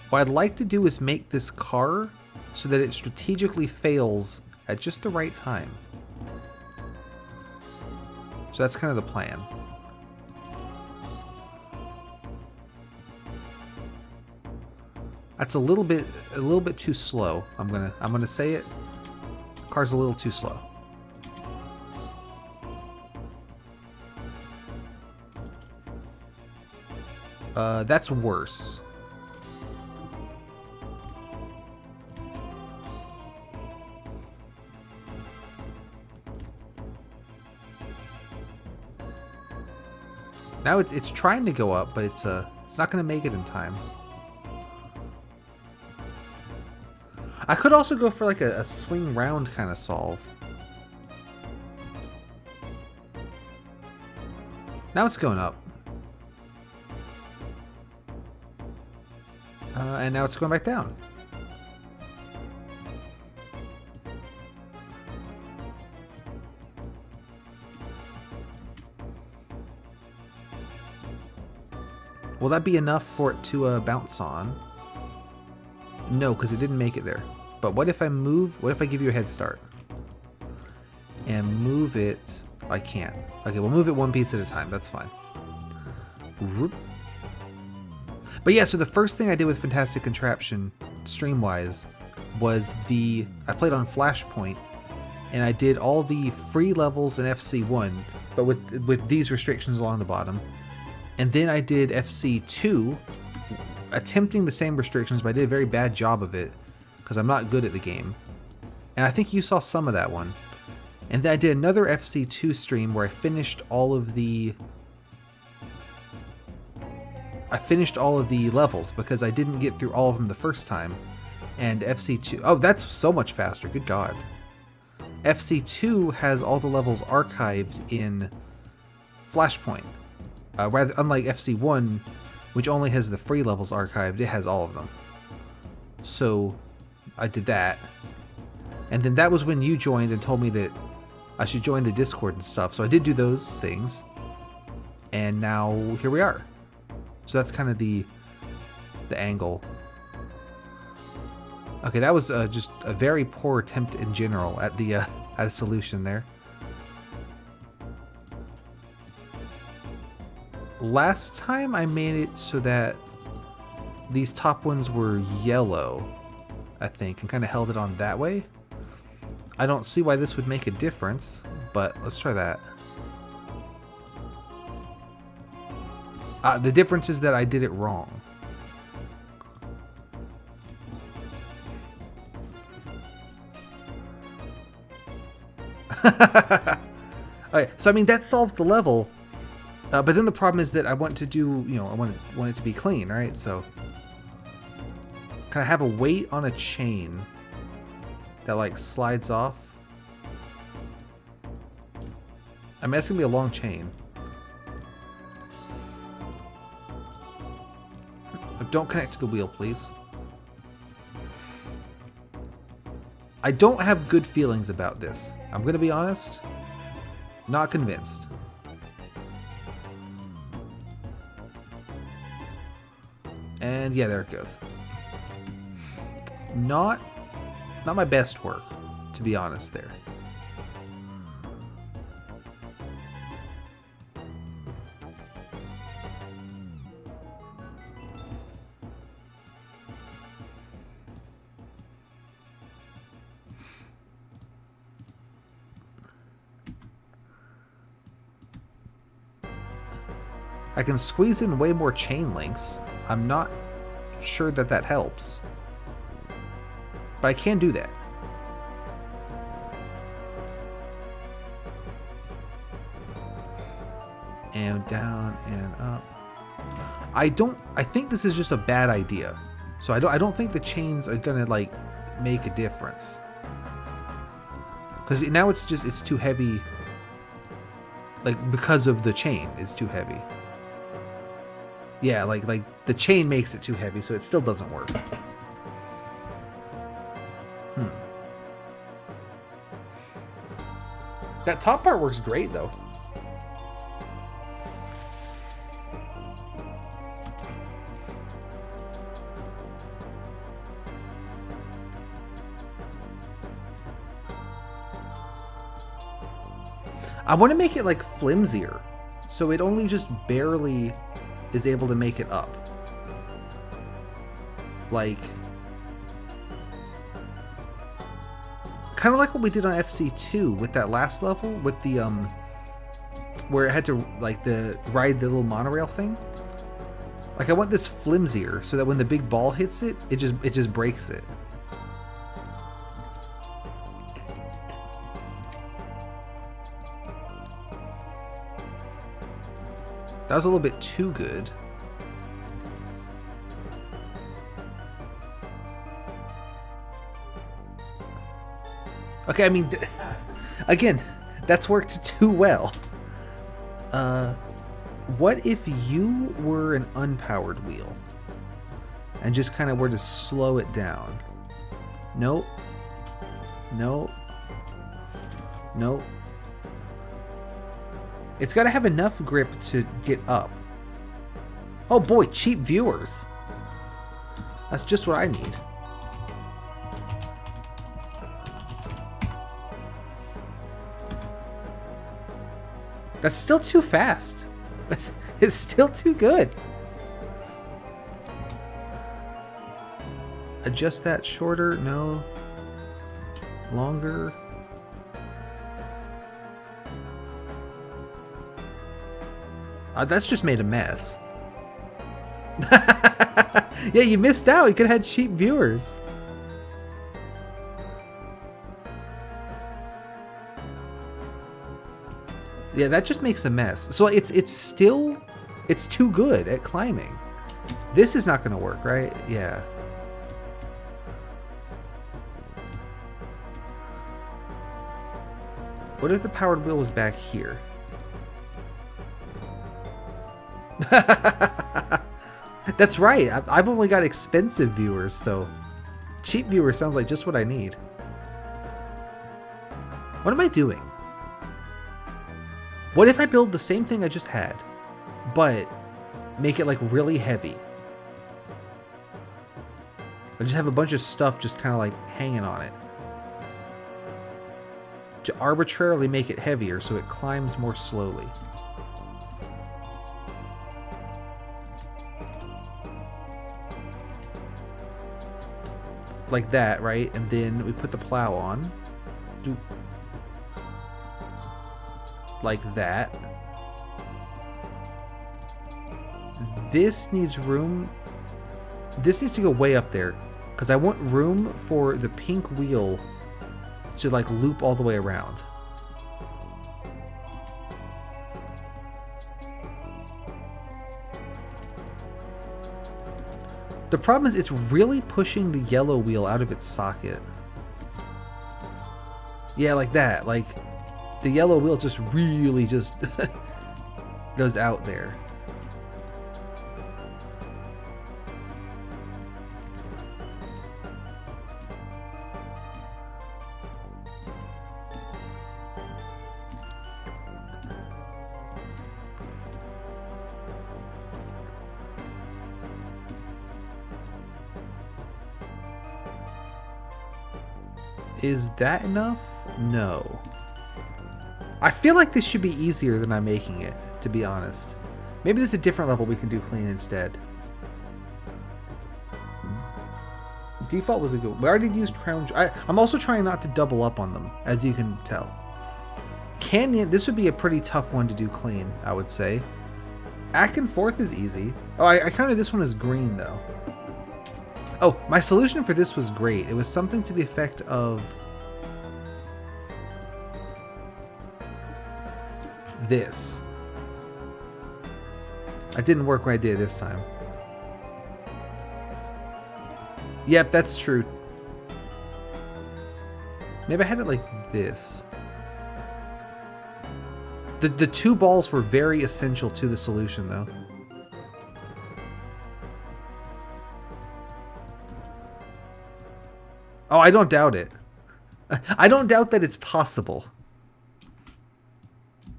What I'd like to do is make this car so that it strategically fails at just the right time. So that's kind of the plan. That's a little bit too slow. I'm gonna say it. Car's a little too slow. That's worse. Now it's trying to go up, but it's not gonna make it in time. I could also go for like a swing round kind of solve. Now it's going up. And now it's going back down. Will that be enough for it to bounce on? No, because it didn't make it there. But what if I move? What if I give you a head start? And move it. I can't. Okay, we'll move it one piece at a time. That's fine. Whoop. But yeah, so the first thing I did with Fantastic Contraption, stream-wise, was I played on Flashpoint, and I did all the free levels in FC1, but with these restrictions along the bottom. And then I did FC2, attempting the same restrictions, but I did a very bad job of it, because I'm not good at the game. And I think you saw some of that one. And then I did another FC2 stream where I finished all of the levels because I didn't get through all of them the first time. And FC2, oh, that's so much faster, good God. FC2 has all the levels archived in Flashpoint. Rather, unlike FC1, which only has the free levels archived, it has all of them. So I did that. And then that was when you joined and told me that I should join the Discord and stuff. So I did do those things. And now here we are. So that's kind of the angle. Okay, that was just a very poor attempt in general at the at a solution there. Last time I made it so that these top ones were yellow, I think, and kind of held it on that way. I don't see why this would make a difference, but let's try that. The difference is that I did it wrong. Okay, so I mean that solves the level, but then the problem is that I want to do, I want it to be clean, right? So can I have a weight on a chain that like slides off? I mean, that's gonna be a long chain. don't connect to the wheel, please. I don't have good feelings about this. I'm gonna be honest. Not convinced. And yeah, there it goes. Not my best work, to be honest there. I can squeeze in way more chain links. I'm not sure that that helps. But I can do that. And down and up. I think this is just a bad idea. So I don't think the chains are gonna like make a difference. Because now it's too heavy. Like because of the chain is too heavy. Yeah, like the chain makes it too heavy, so it still doesn't work. That top part works great, though. I want to make it like flimsier, so it only just barely is able to make it up. Like, kind of like what we did on FC2 with that last level with the where it had to like ride the little monorail thing. Like I want this flimsier so that when the big ball hits it, it just breaks it. That was a little bit too good. Okay, I mean, again, that's worked too well. What if you were an unpowered wheel and just kind of were to slow it down? Nope. Nope. Nope. It's got to have enough grip to get up. Oh boy, cheap viewers. That's just what I need. That's still too fast. It's still too good. Adjust that shorter. No. Longer. That's just made a mess. Yeah, you missed out. You could have had cheap viewers. Yeah, that just makes a mess. So it's too good at climbing. This is not going to work, right? Yeah. What if the powered wheel was back here? That's right. I've only got expensive viewers, so cheap viewers sounds like just what I need. What am I doing? What if I build the same thing I just had, but make it like really heavy? I just have a bunch of stuff just kind of like hanging on it to arbitrarily make it heavier so it climbs more slowly. Like that, right? And then we put the plow on. Do like that. This needs room. This needs to go way up there because I want room for the pink wheel to like loop all the way around. The problem is it's really pushing the yellow wheel out of its socket. Yeah, like that. Like the yellow wheel just really just goes out there. Is that enough? No. I feel like this should be easier than I'm making it, to be honest. Maybe there's a different level we can do clean instead. Default was a good one. We already used crown. I'm also trying not to double up on them, as you can tell. Canyon, this would be a pretty tough one to do clean, I would say. Back and forth is easy. Oh, I counted this one as green, though. Oh, my solution for this was great. It was something to the effect of this. It didn't work when I did it this time. Yep, that's true. Maybe I had it like this. The two balls were very essential to the solution, though. Oh, I don't doubt it. I don't doubt that it's possible.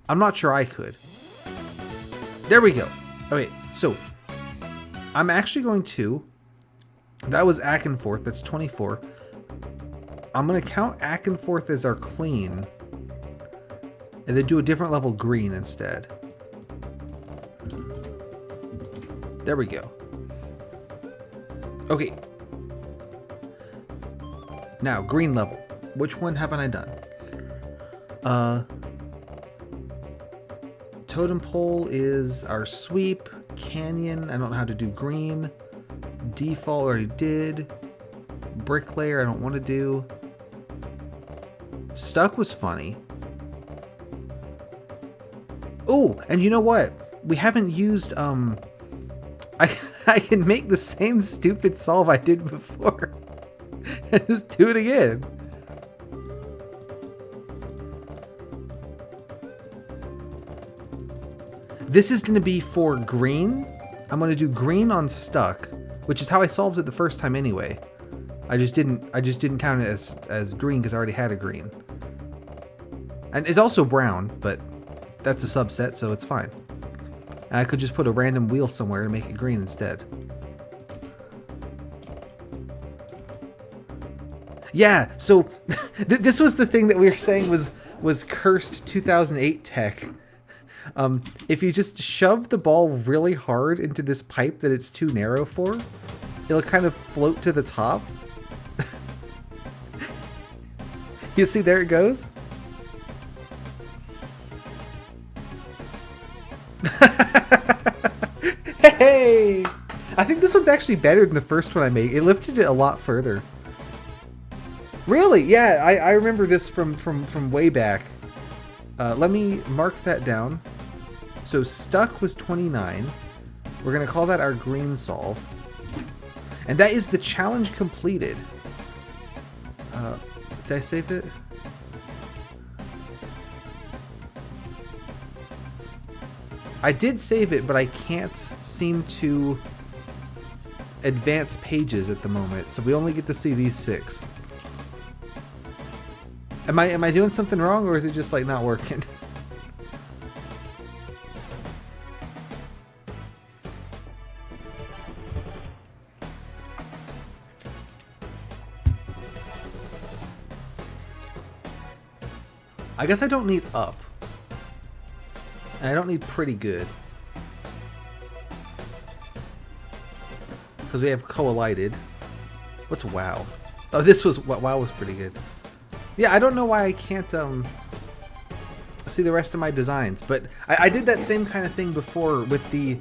I'm not sure I could. There we go. Okay, so I'm actually going to... That was back and forth. That's 24. I'm going to count back and forth as our clean. And then do a different level green instead. There we go. Okay. Now, green level. Which one haven't I done? Totem pole is our sweep. Canyon, I don't know how to do green. Default already did. Bricklayer, I don't want to do. Stuck was funny. Oh, and you know what? We haven't used, I can make the same stupid solve I did before. And just do it again. This is going to be for green. I'm going to do green on stuck, which is how I solved it the first time anyway. I just didn't count it as green because I already had a green. And it's also brown, but that's a subset, so it's fine. And I could just put a random wheel somewhere and make it green instead. Yeah, so this was the thing that we were saying was cursed 2008 tech. If you just shove the ball really hard into this pipe that it's too narrow for, it'll kind of float to the top. You see, there it goes. Hey! I think this one's actually better than the first one I made. It lifted it a lot further. Really? Yeah, I remember this from way back. Let me mark that down. So stuck was 29. We're going to call that our green solve. And that is the challenge completed. Did I save it? I did save it, but I can't seem to advance pages at the moment. So we only get to see these 6. Am I doing something wrong, or is it just like not working? I guess I don't need up. And I don't need pretty good. Because we have collided. What's wow? Oh, this was... Wow was pretty good. Yeah, I don't know why I can't see the rest of my designs. But I did that same kind of thing before with the...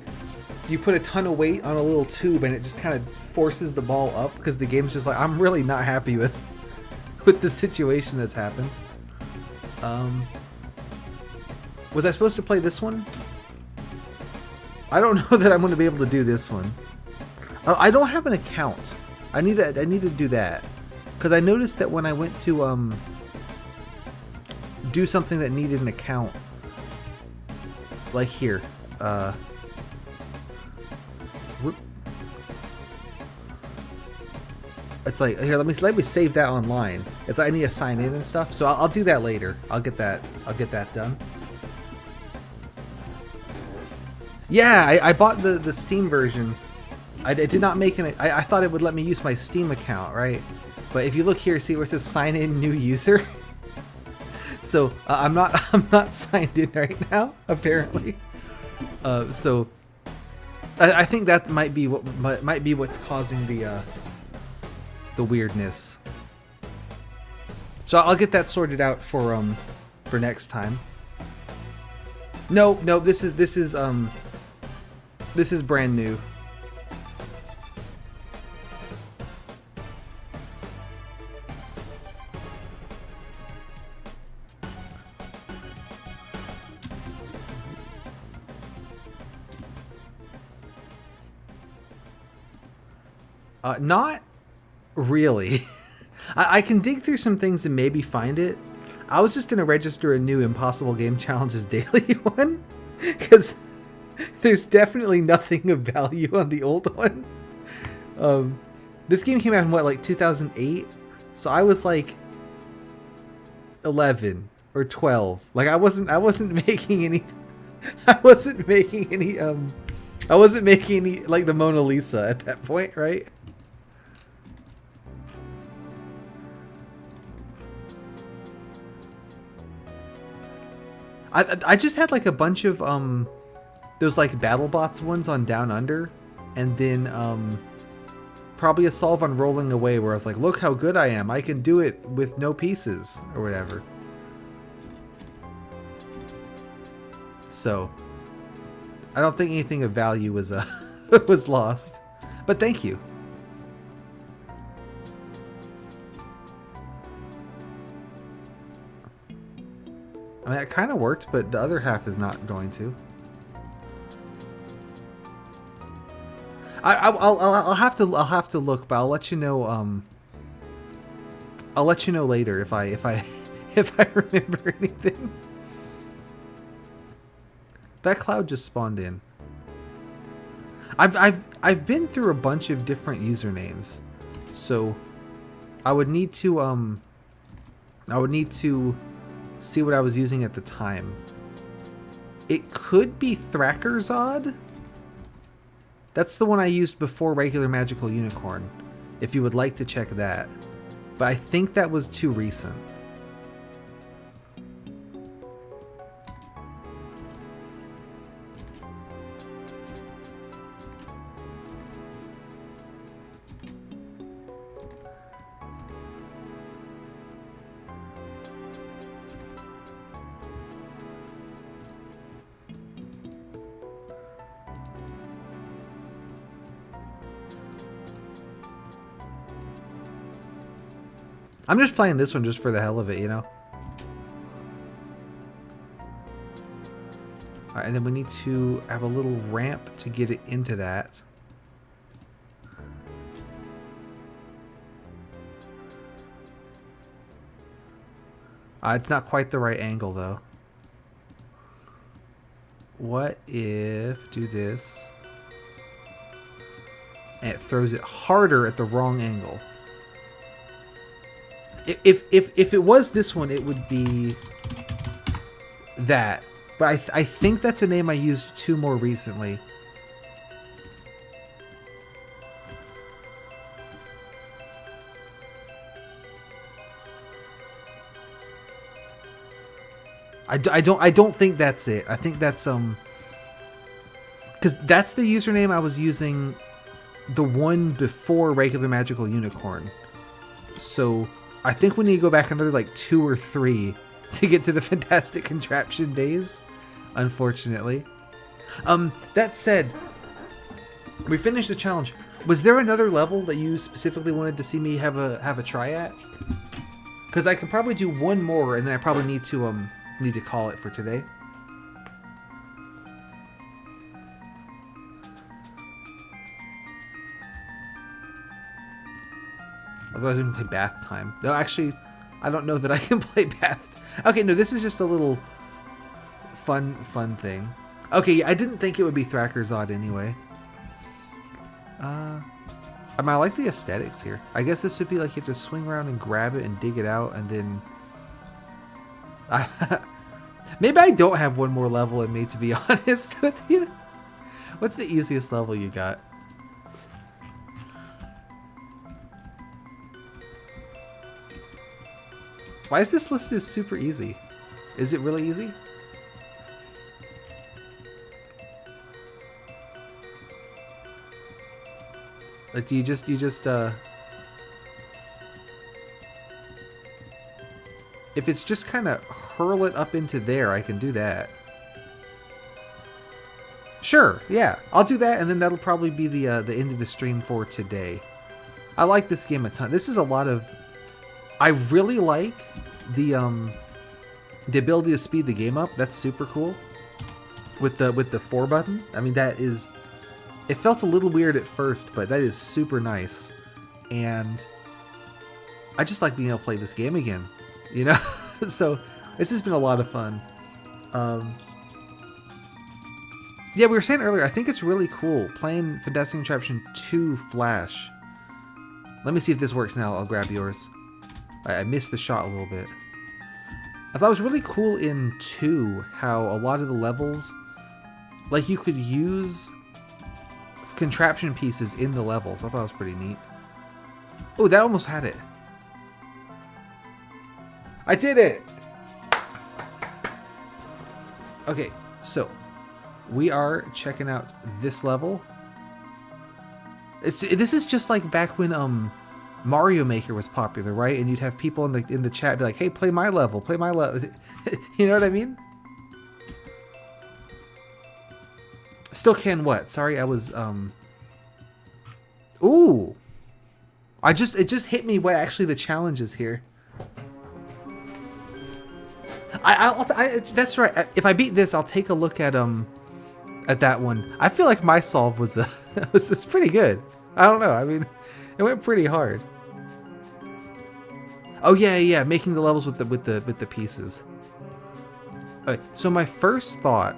You put a ton of weight on a little tube and it just kind of forces the ball up. Because the game's just like, I'm really not happy with the situation that's happened. Was I supposed to play this one? I don't know that I'm going to be able to do this one. I don't have an account. I need to do that, because I noticed that when I went to do something that needed an account, like here, it's like, here, let me save that online. It's like I need to sign in and stuff, so I'll do that later. I'll get that done. Yeah, I bought the Steam version. I did not make an... I thought it would let me use my Steam account, right? But if you look here, see where it says sign in new user? So I'm not signed in right now, apparently. So I think that might be what's causing the weirdness. So I'll get that sorted out for next time. No, this is brand new. Not really. I can dig through some things and maybe find it. I was just going to register a new Impossible Game Challenges daily one, because there's definitely nothing of value on the old one. This game came out in what, like 2008? So I was like 11 or 12. Like I wasn't making any I wasn't making any like the Mona Lisa at that point, right? I just had like a bunch of those like BattleBots ones on Down Under, and then probably a solve on Rolling Away where I was like, look how good I am, I can do it with no pieces or whatever. So I don't think anything of value was was lost, but thank you. I mean, it kind of worked, but the other half is not going to. I'll have to look, but I'll let you know. I'll let you know later if I remember anything. That cloud just spawned in. I've been through a bunch of different usernames, so I would need to see what I was using at the time. It could be Thrackerzod. That's the one I used before regular Magical Unicorn, if you would like to check that. But I think that was too recent. I'm just playing this one just for the hell of it, you know? Alright, and then we need to have a little ramp to get it into that. It's not quite the right angle, though. What if... do this... and it throws it harder at the wrong angle? If it was this one, it would be that. But I think that's a name I used too more recently. I don't think that's it. I think that's because that's the username I was using, the one before regular Magical Unicorn. So I think we need to go back another like 2 or 3 to get to the Fantastic Contraption days, unfortunately. That said, we finished the challenge. Was there another level that you specifically wanted to see me have a try at? Because I could probably do one more, and then I probably need to call it for today. Otherwise, we can play bath time. No, actually, I don't know that I can play bath. Okay, no, this is just a little fun thing. Okay, yeah, I didn't think it would be Thrackerzod anyway. I like the aesthetics here. I guess this would be like you have to swing around and grab it and dig it out, and then... Maybe I don't have one more level in me, to be honest with you. What's the easiest level you got? Why is this listed as super easy? Is it really easy? Like, do you just, if it's just kind of hurl it up into there, I can do that. Sure, yeah, I'll do that, and then that'll probably be the end of the stream for today. I like this game a ton. This is a lot of... I really like the ability to speed the game up. That's super cool. With the 4 button. I mean, that is... It felt a little weird at first, but that is super nice. And I just like being able to play this game again. You know? So, this has been a lot of fun. Yeah, we were saying earlier, I think it's really cool playing Fantastic Contraption 2 Flash. Let me see if this works now. I'll grab yours. I missed the shot a little bit. I thought it was really cool in 2 how a lot of the levels, like you could use contraption pieces in the levels. I thought it was pretty neat. Oh, that almost had it. I did it! Okay, so we are checking out this level. This is just like back when Mario Maker was popular, right? And you'd have people in the chat be like, "Hey, play my level, play my level." You know what I mean? Still can what? Sorry, I was Ooh. It just hit me what actually the challenge is here. That's right. If I beat this, I'll take a look at that one. I feel like my solve was was pretty good. I don't know. I mean, it went pretty hard. Oh yeah, making the levels with the pieces. Okay, so my first thought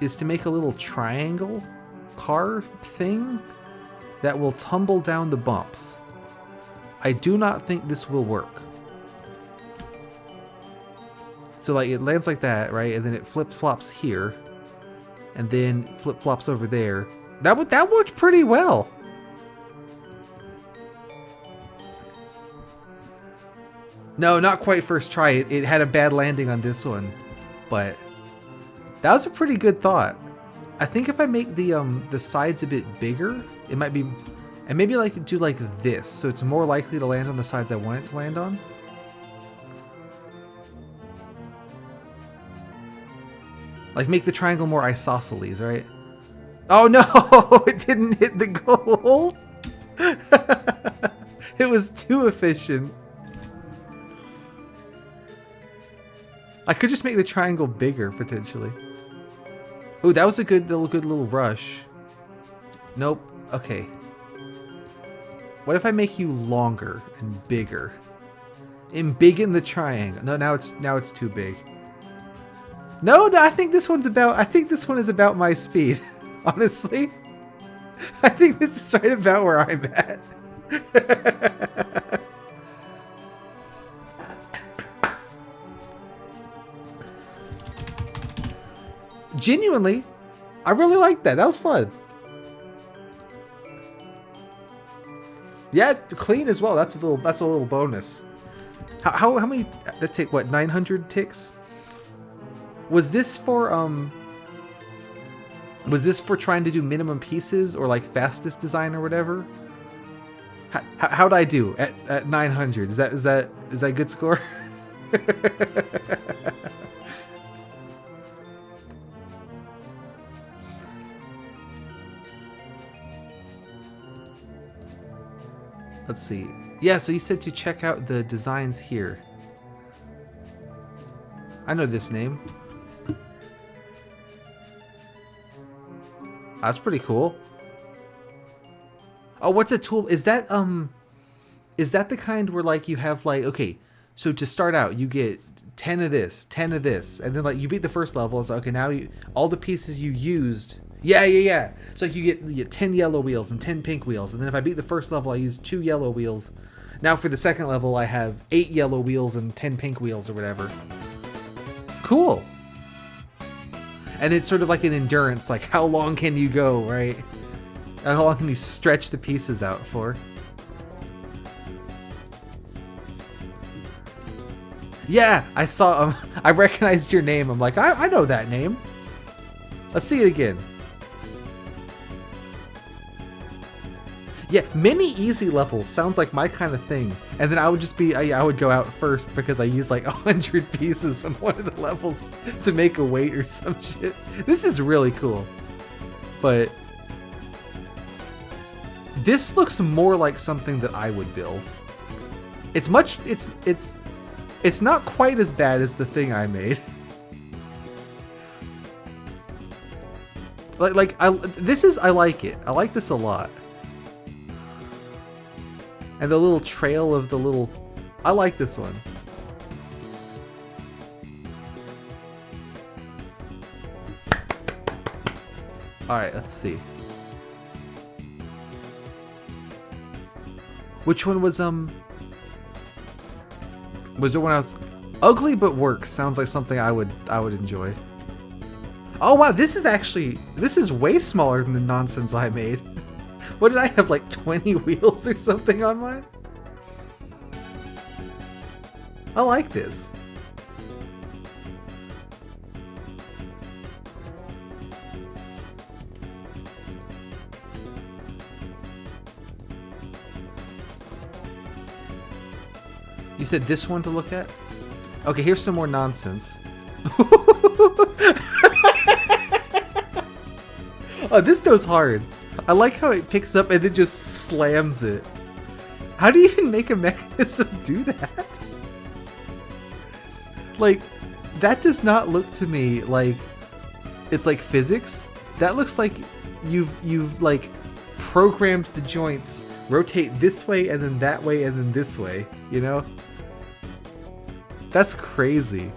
is to make a little triangle car thing that will tumble down the bumps. I do not think this will work. So like it lands like that, right? And then it flip-flops here. And then flip-flops over there. That worked pretty well. No, not quite first try. It had a bad landing on this one. But that was a pretty good thought. I think if I make the sides a bit bigger, it might be... And maybe like do like this, so it's more likely to land on the sides I want it to land on. Like make the triangle more isosceles, right? Oh no, it didn't hit the goal. It was too efficient. I could just make the triangle bigger potentially. Oh, that was a good little rush. Nope. Okay. What if I make you longer and bigger? Embiggen the triangle. No, now it's too big. No, I think this one is about my speed. Honestly, I think this is right about where I'm at. Genuinely, I really liked that. That was fun. Yeah, clean as well. That's a little bonus. How many? That take what? 900 ticks. Was this for trying to do minimum pieces or like fastest design or whatever? How'd I do at 900? Is that a good score? Let's see. Yeah, so you said to check out the designs here. I know this name. That's pretty cool. Oh, what's a tool? Is that the kind where like you have like, okay, so to start out you get 10 of this, 10 of this, and then like you beat the first level, it's like, okay, now all the pieces you used. Yeah. So you get 10 yellow wheels and 10 pink wheels, and then if I beat the first level I use 2 yellow wheels. Now for the second level I have 8 yellow wheels and 10 pink wheels or whatever. Cool. And it's sort of like an endurance, like how long can you go, right? How long can you stretch the pieces out for? Yeah, I saw I recognized your name. I'm like, I know that name. Let's see it again. Yeah, mini easy levels sounds like my kind of thing. And then I would just be, I would go out first because I use like 100 pieces on one of the levels to make a weight or some shit. This is really cool. But this looks more like something that I would build. It's not quite as bad as the thing I made. I like it. I like this a lot. And the little trail of the little... I like this one. Alright, let's see. Which one was there one I was... Ugly but works sounds like something I would enjoy. Oh wow, this is way smaller than the nonsense I made. What did I have, like 20 wheels or something on mine? I like this. You said this one to look at? Okay, here's some more nonsense. Oh, this goes hard. I like how it picks up and then just slams it. How do you even make a mechanism do that? Like, that does not look to me like it's like physics. That looks like you've like programmed the joints rotate this way and then that way and then this way, you know? That's crazy.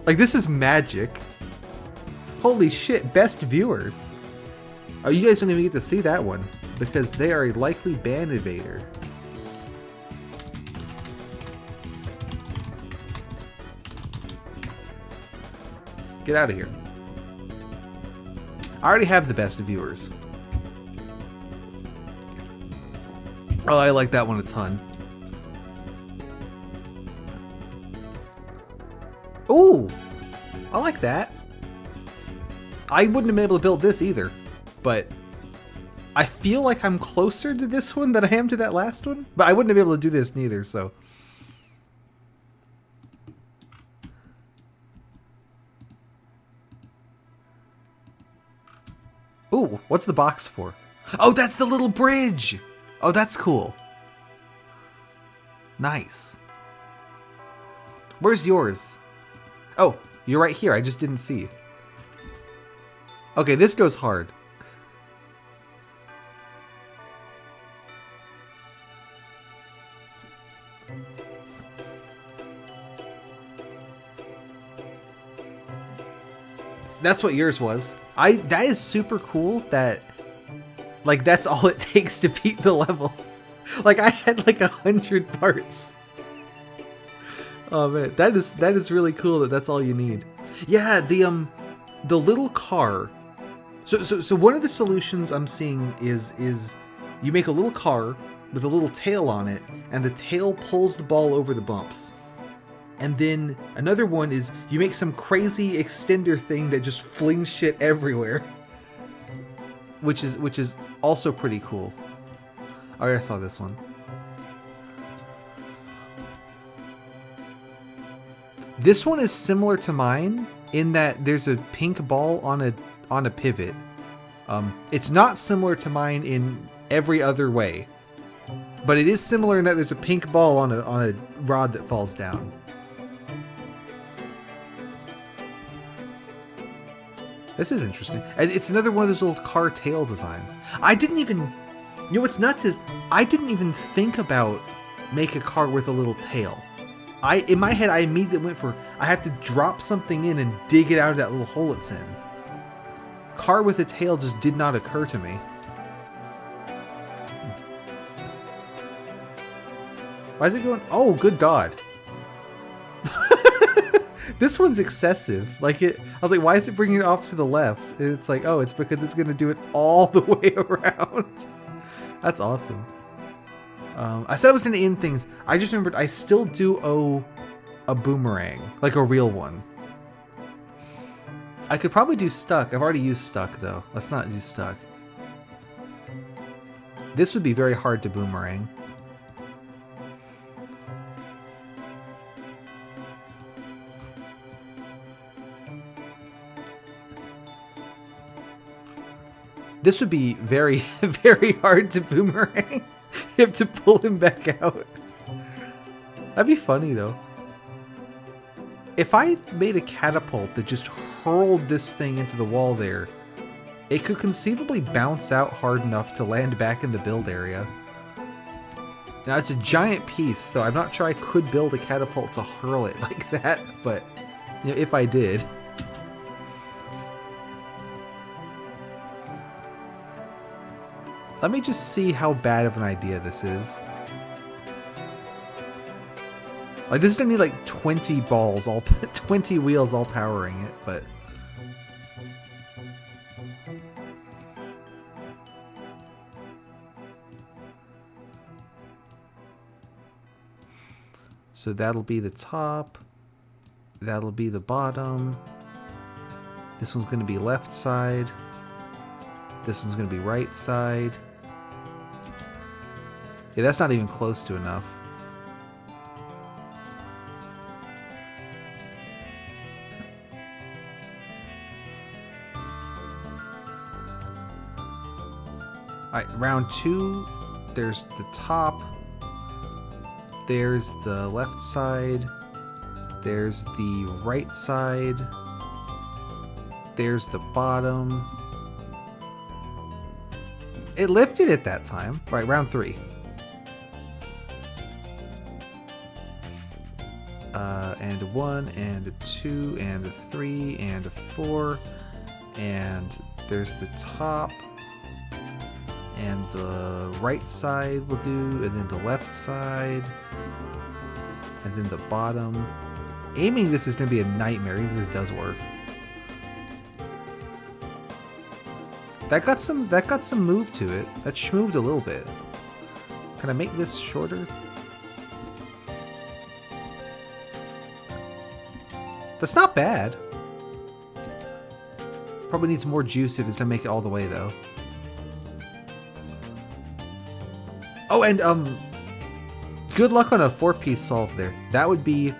Like, this is magic. Holy shit, best viewers. Oh, you guys don't even get to see that one because they are a likely ban evader. Get out of here. I already have the best viewers. Oh, I like that one a ton. Ooh, I like that. I wouldn't have been able to build this either, but I feel like I'm closer to this one than I am to that last one, but I wouldn't have been able to do this neither, so. Ooh, what's the box for? Oh, that's the little bridge! Oh, that's cool. Nice. Where's yours? Oh, you're right here. I just didn't see. Okay, this goes hard. That's what yours was. That is super cool that, like, that's all it takes to beat the level. Like, I had like 100 parts. Oh man, that is really cool that that's all you need. Yeah, the little car. So one of the solutions I'm seeing is you make a little car with a little tail on it, and the tail pulls the ball over the bumps. And then another one is you make some crazy extender thing that just flings shit everywhere. Which is also pretty cool. Oh, I saw this one. This one is similar to mine in that there's a pink ball on a pivot. It's not similar to mine in every other way, but it is similar in that there's a pink ball on a rod that falls down. This is interesting. And it's another one of those little car tail designs. I didn't even... You know what's nuts is I didn't even think about make a car with a little tail. In my head, I immediately went for, I have to drop something in and dig it out of that little hole it's in. Car with a tail just did not occur to me. Why is it going... Oh, good God. This one's excessive. Like I was like, why is it bringing it off to the left? And it's like, oh, it's because it's going to do it all the way around. That's awesome. I said I was going to end things. I just remembered I still do owe a boomerang, like a real one. I could probably do stuck. I've already used stuck, though. Let's not do stuck. This would be very hard to boomerang. This would be very, very hard to boomerang. You have to pull him back out. That'd be funny, though. If I made a catapult that just hurled this thing into the wall there, it could conceivably bounce out hard enough to land back in the build area. Now, it's a giant piece, so I'm not sure I could build a catapult to hurl it like that, but you know, if I did. Let me just see how bad of an idea this is. Like, this is gonna need like 20 balls, 20 wheels all powering it, but... So that'll be the top. That'll be the bottom. This one's gonna be left side. This one's gonna be right side. Yeah, that's not even close to enough. Alright, round 2, there's the top, there's the left side, there's the right side, there's the bottom. It lifted it that time. Right, round 3. And a 1, and a 2, and a 3, and a 4, and there's the top. And the right side will do, and then the left side, and then the bottom. Aiming this is going to be a nightmare, even if this does work. That got some move to it. That schmooved a little bit. Can I make this shorter? That's not bad. Probably needs more juice if it's going to make it all the way, though. Oh, and, good luck on a 4-piece solve there. That would be...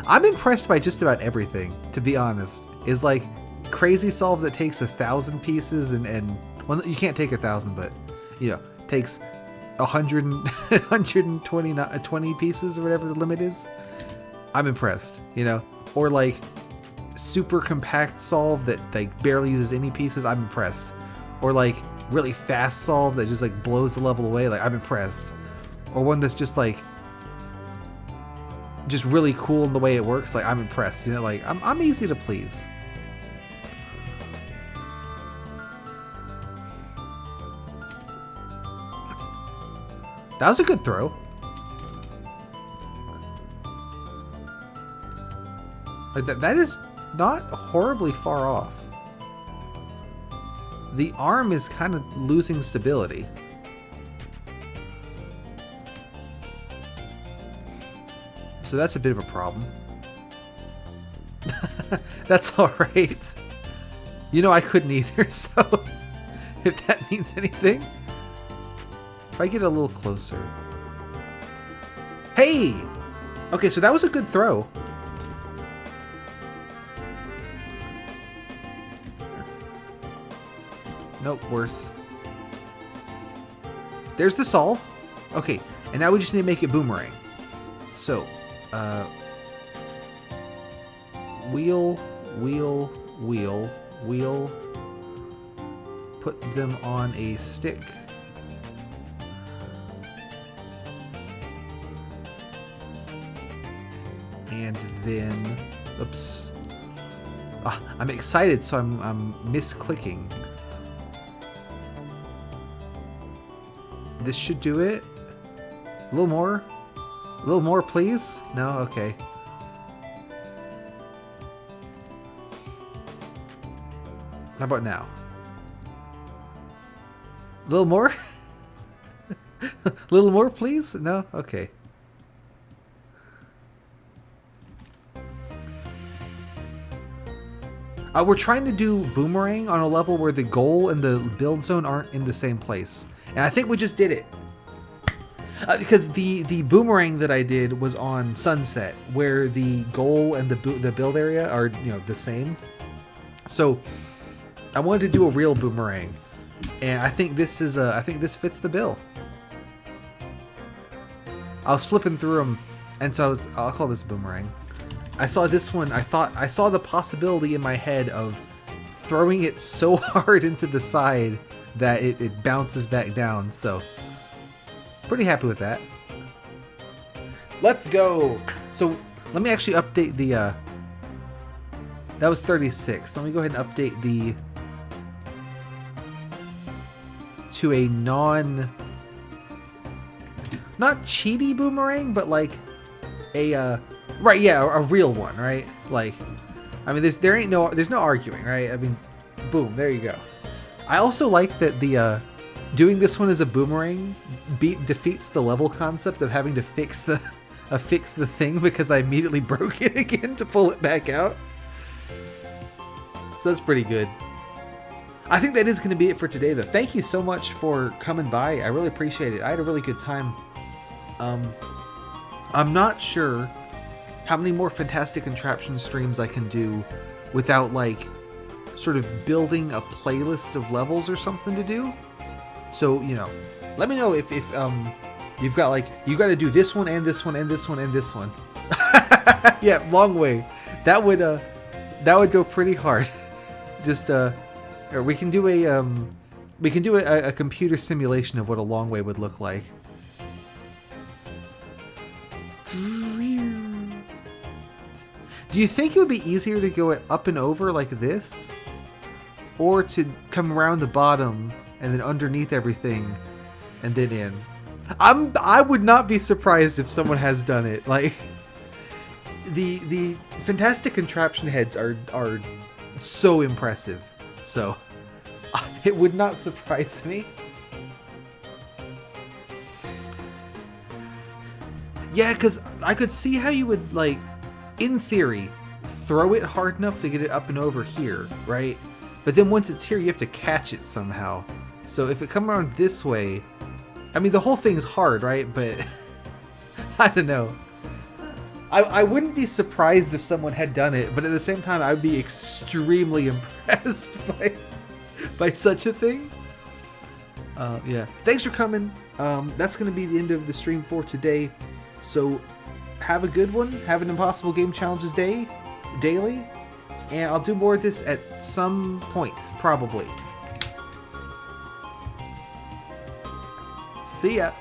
I'm impressed by just about everything, to be honest. Is like, crazy solve that takes 1,000 pieces and... Well, you can't take 1,000, but, you know, takes 120 pieces or whatever the limit is. I'm impressed, you know? Or, like, super compact solve that, like, barely uses any pieces. I'm impressed. Or, like... really fast solve that just like blows the level away, like I'm impressed. Or one that's just like just really cool in the way it works, like I'm impressed, you know, like I'm easy to please. That was a good throw. Like that is not horribly far off. The arm is kind of losing stability. So that's a bit of a problem. That's alright. You know I couldn't either, so if that means anything. If I get a little closer. Hey! Okay, so that was a good throw. Nope, worse. There's the solve. Okay, and now we just need to make it boomerang. So, wheel, wheel, wheel, wheel. Put them on a stick. And then, oops. I'm excited, so I'm misclicking. This should do it. A little more. A little more, please. No? Okay. How about now? A little more? A little more, please? No? Okay. We're trying to do boomerang on a level where the goal and the build zone aren't in the same place. And I think we just did it. Because the boomerang that I did was on Sunset, where the goal and the build area are, you know, the same. So I wanted to do a real boomerang, and I think this is I think this fits the bill. I was flipping through them, and so I'll call this boomerang. I saw this one. I saw the possibility in my head of throwing it so hard into the side that it bounces back down. So pretty happy with that. Let's go. So let me actually update the. That was 36. Let me go ahead and update the to a not cheaty boomerang, but like a right, yeah, a real one, right? Like, I mean, there's no arguing, right? I mean, boom, there you go. I also like that the doing this one as a boomerang defeats the level concept of having to fix the thing, because I immediately broke it again to pull it back out. So that's pretty good. I think that is going to be it for today, though. Thank you so much for coming by. I really appreciate it. I had a really good time. I'm not sure how many more Fantastic Contraption streams I can do without, like, sort of building a playlist of levels or something to do. So, you know, let me know if you've got, like, you got to do this one and this one and this one and this one. Yeah, long way. That would go pretty hard. Just or we can do a computer simulation of what a long way would look like. Do you think it would be easier to go up and over like this, or to come around the bottom and then underneath everything and then in? I would not be surprised if someone has done it. Like, the Fantastic Contraption heads are so impressive, so it would not surprise me. Yeah, because I could see how you would, like, in theory, throw it hard enough to get it up and over here, right? But then once it's here, you have to catch it somehow. So if it come around this way, I mean, the whole thing's hard, right? But I don't know. I wouldn't be surprised if someone had done it, but at the same time, I would be extremely impressed by such a thing. Yeah. Thanks for coming. That's going to be the end of the stream for today. So have a good one. Have an Impossible Game Challenges daily. And I'll do more of this at some point, probably. See ya.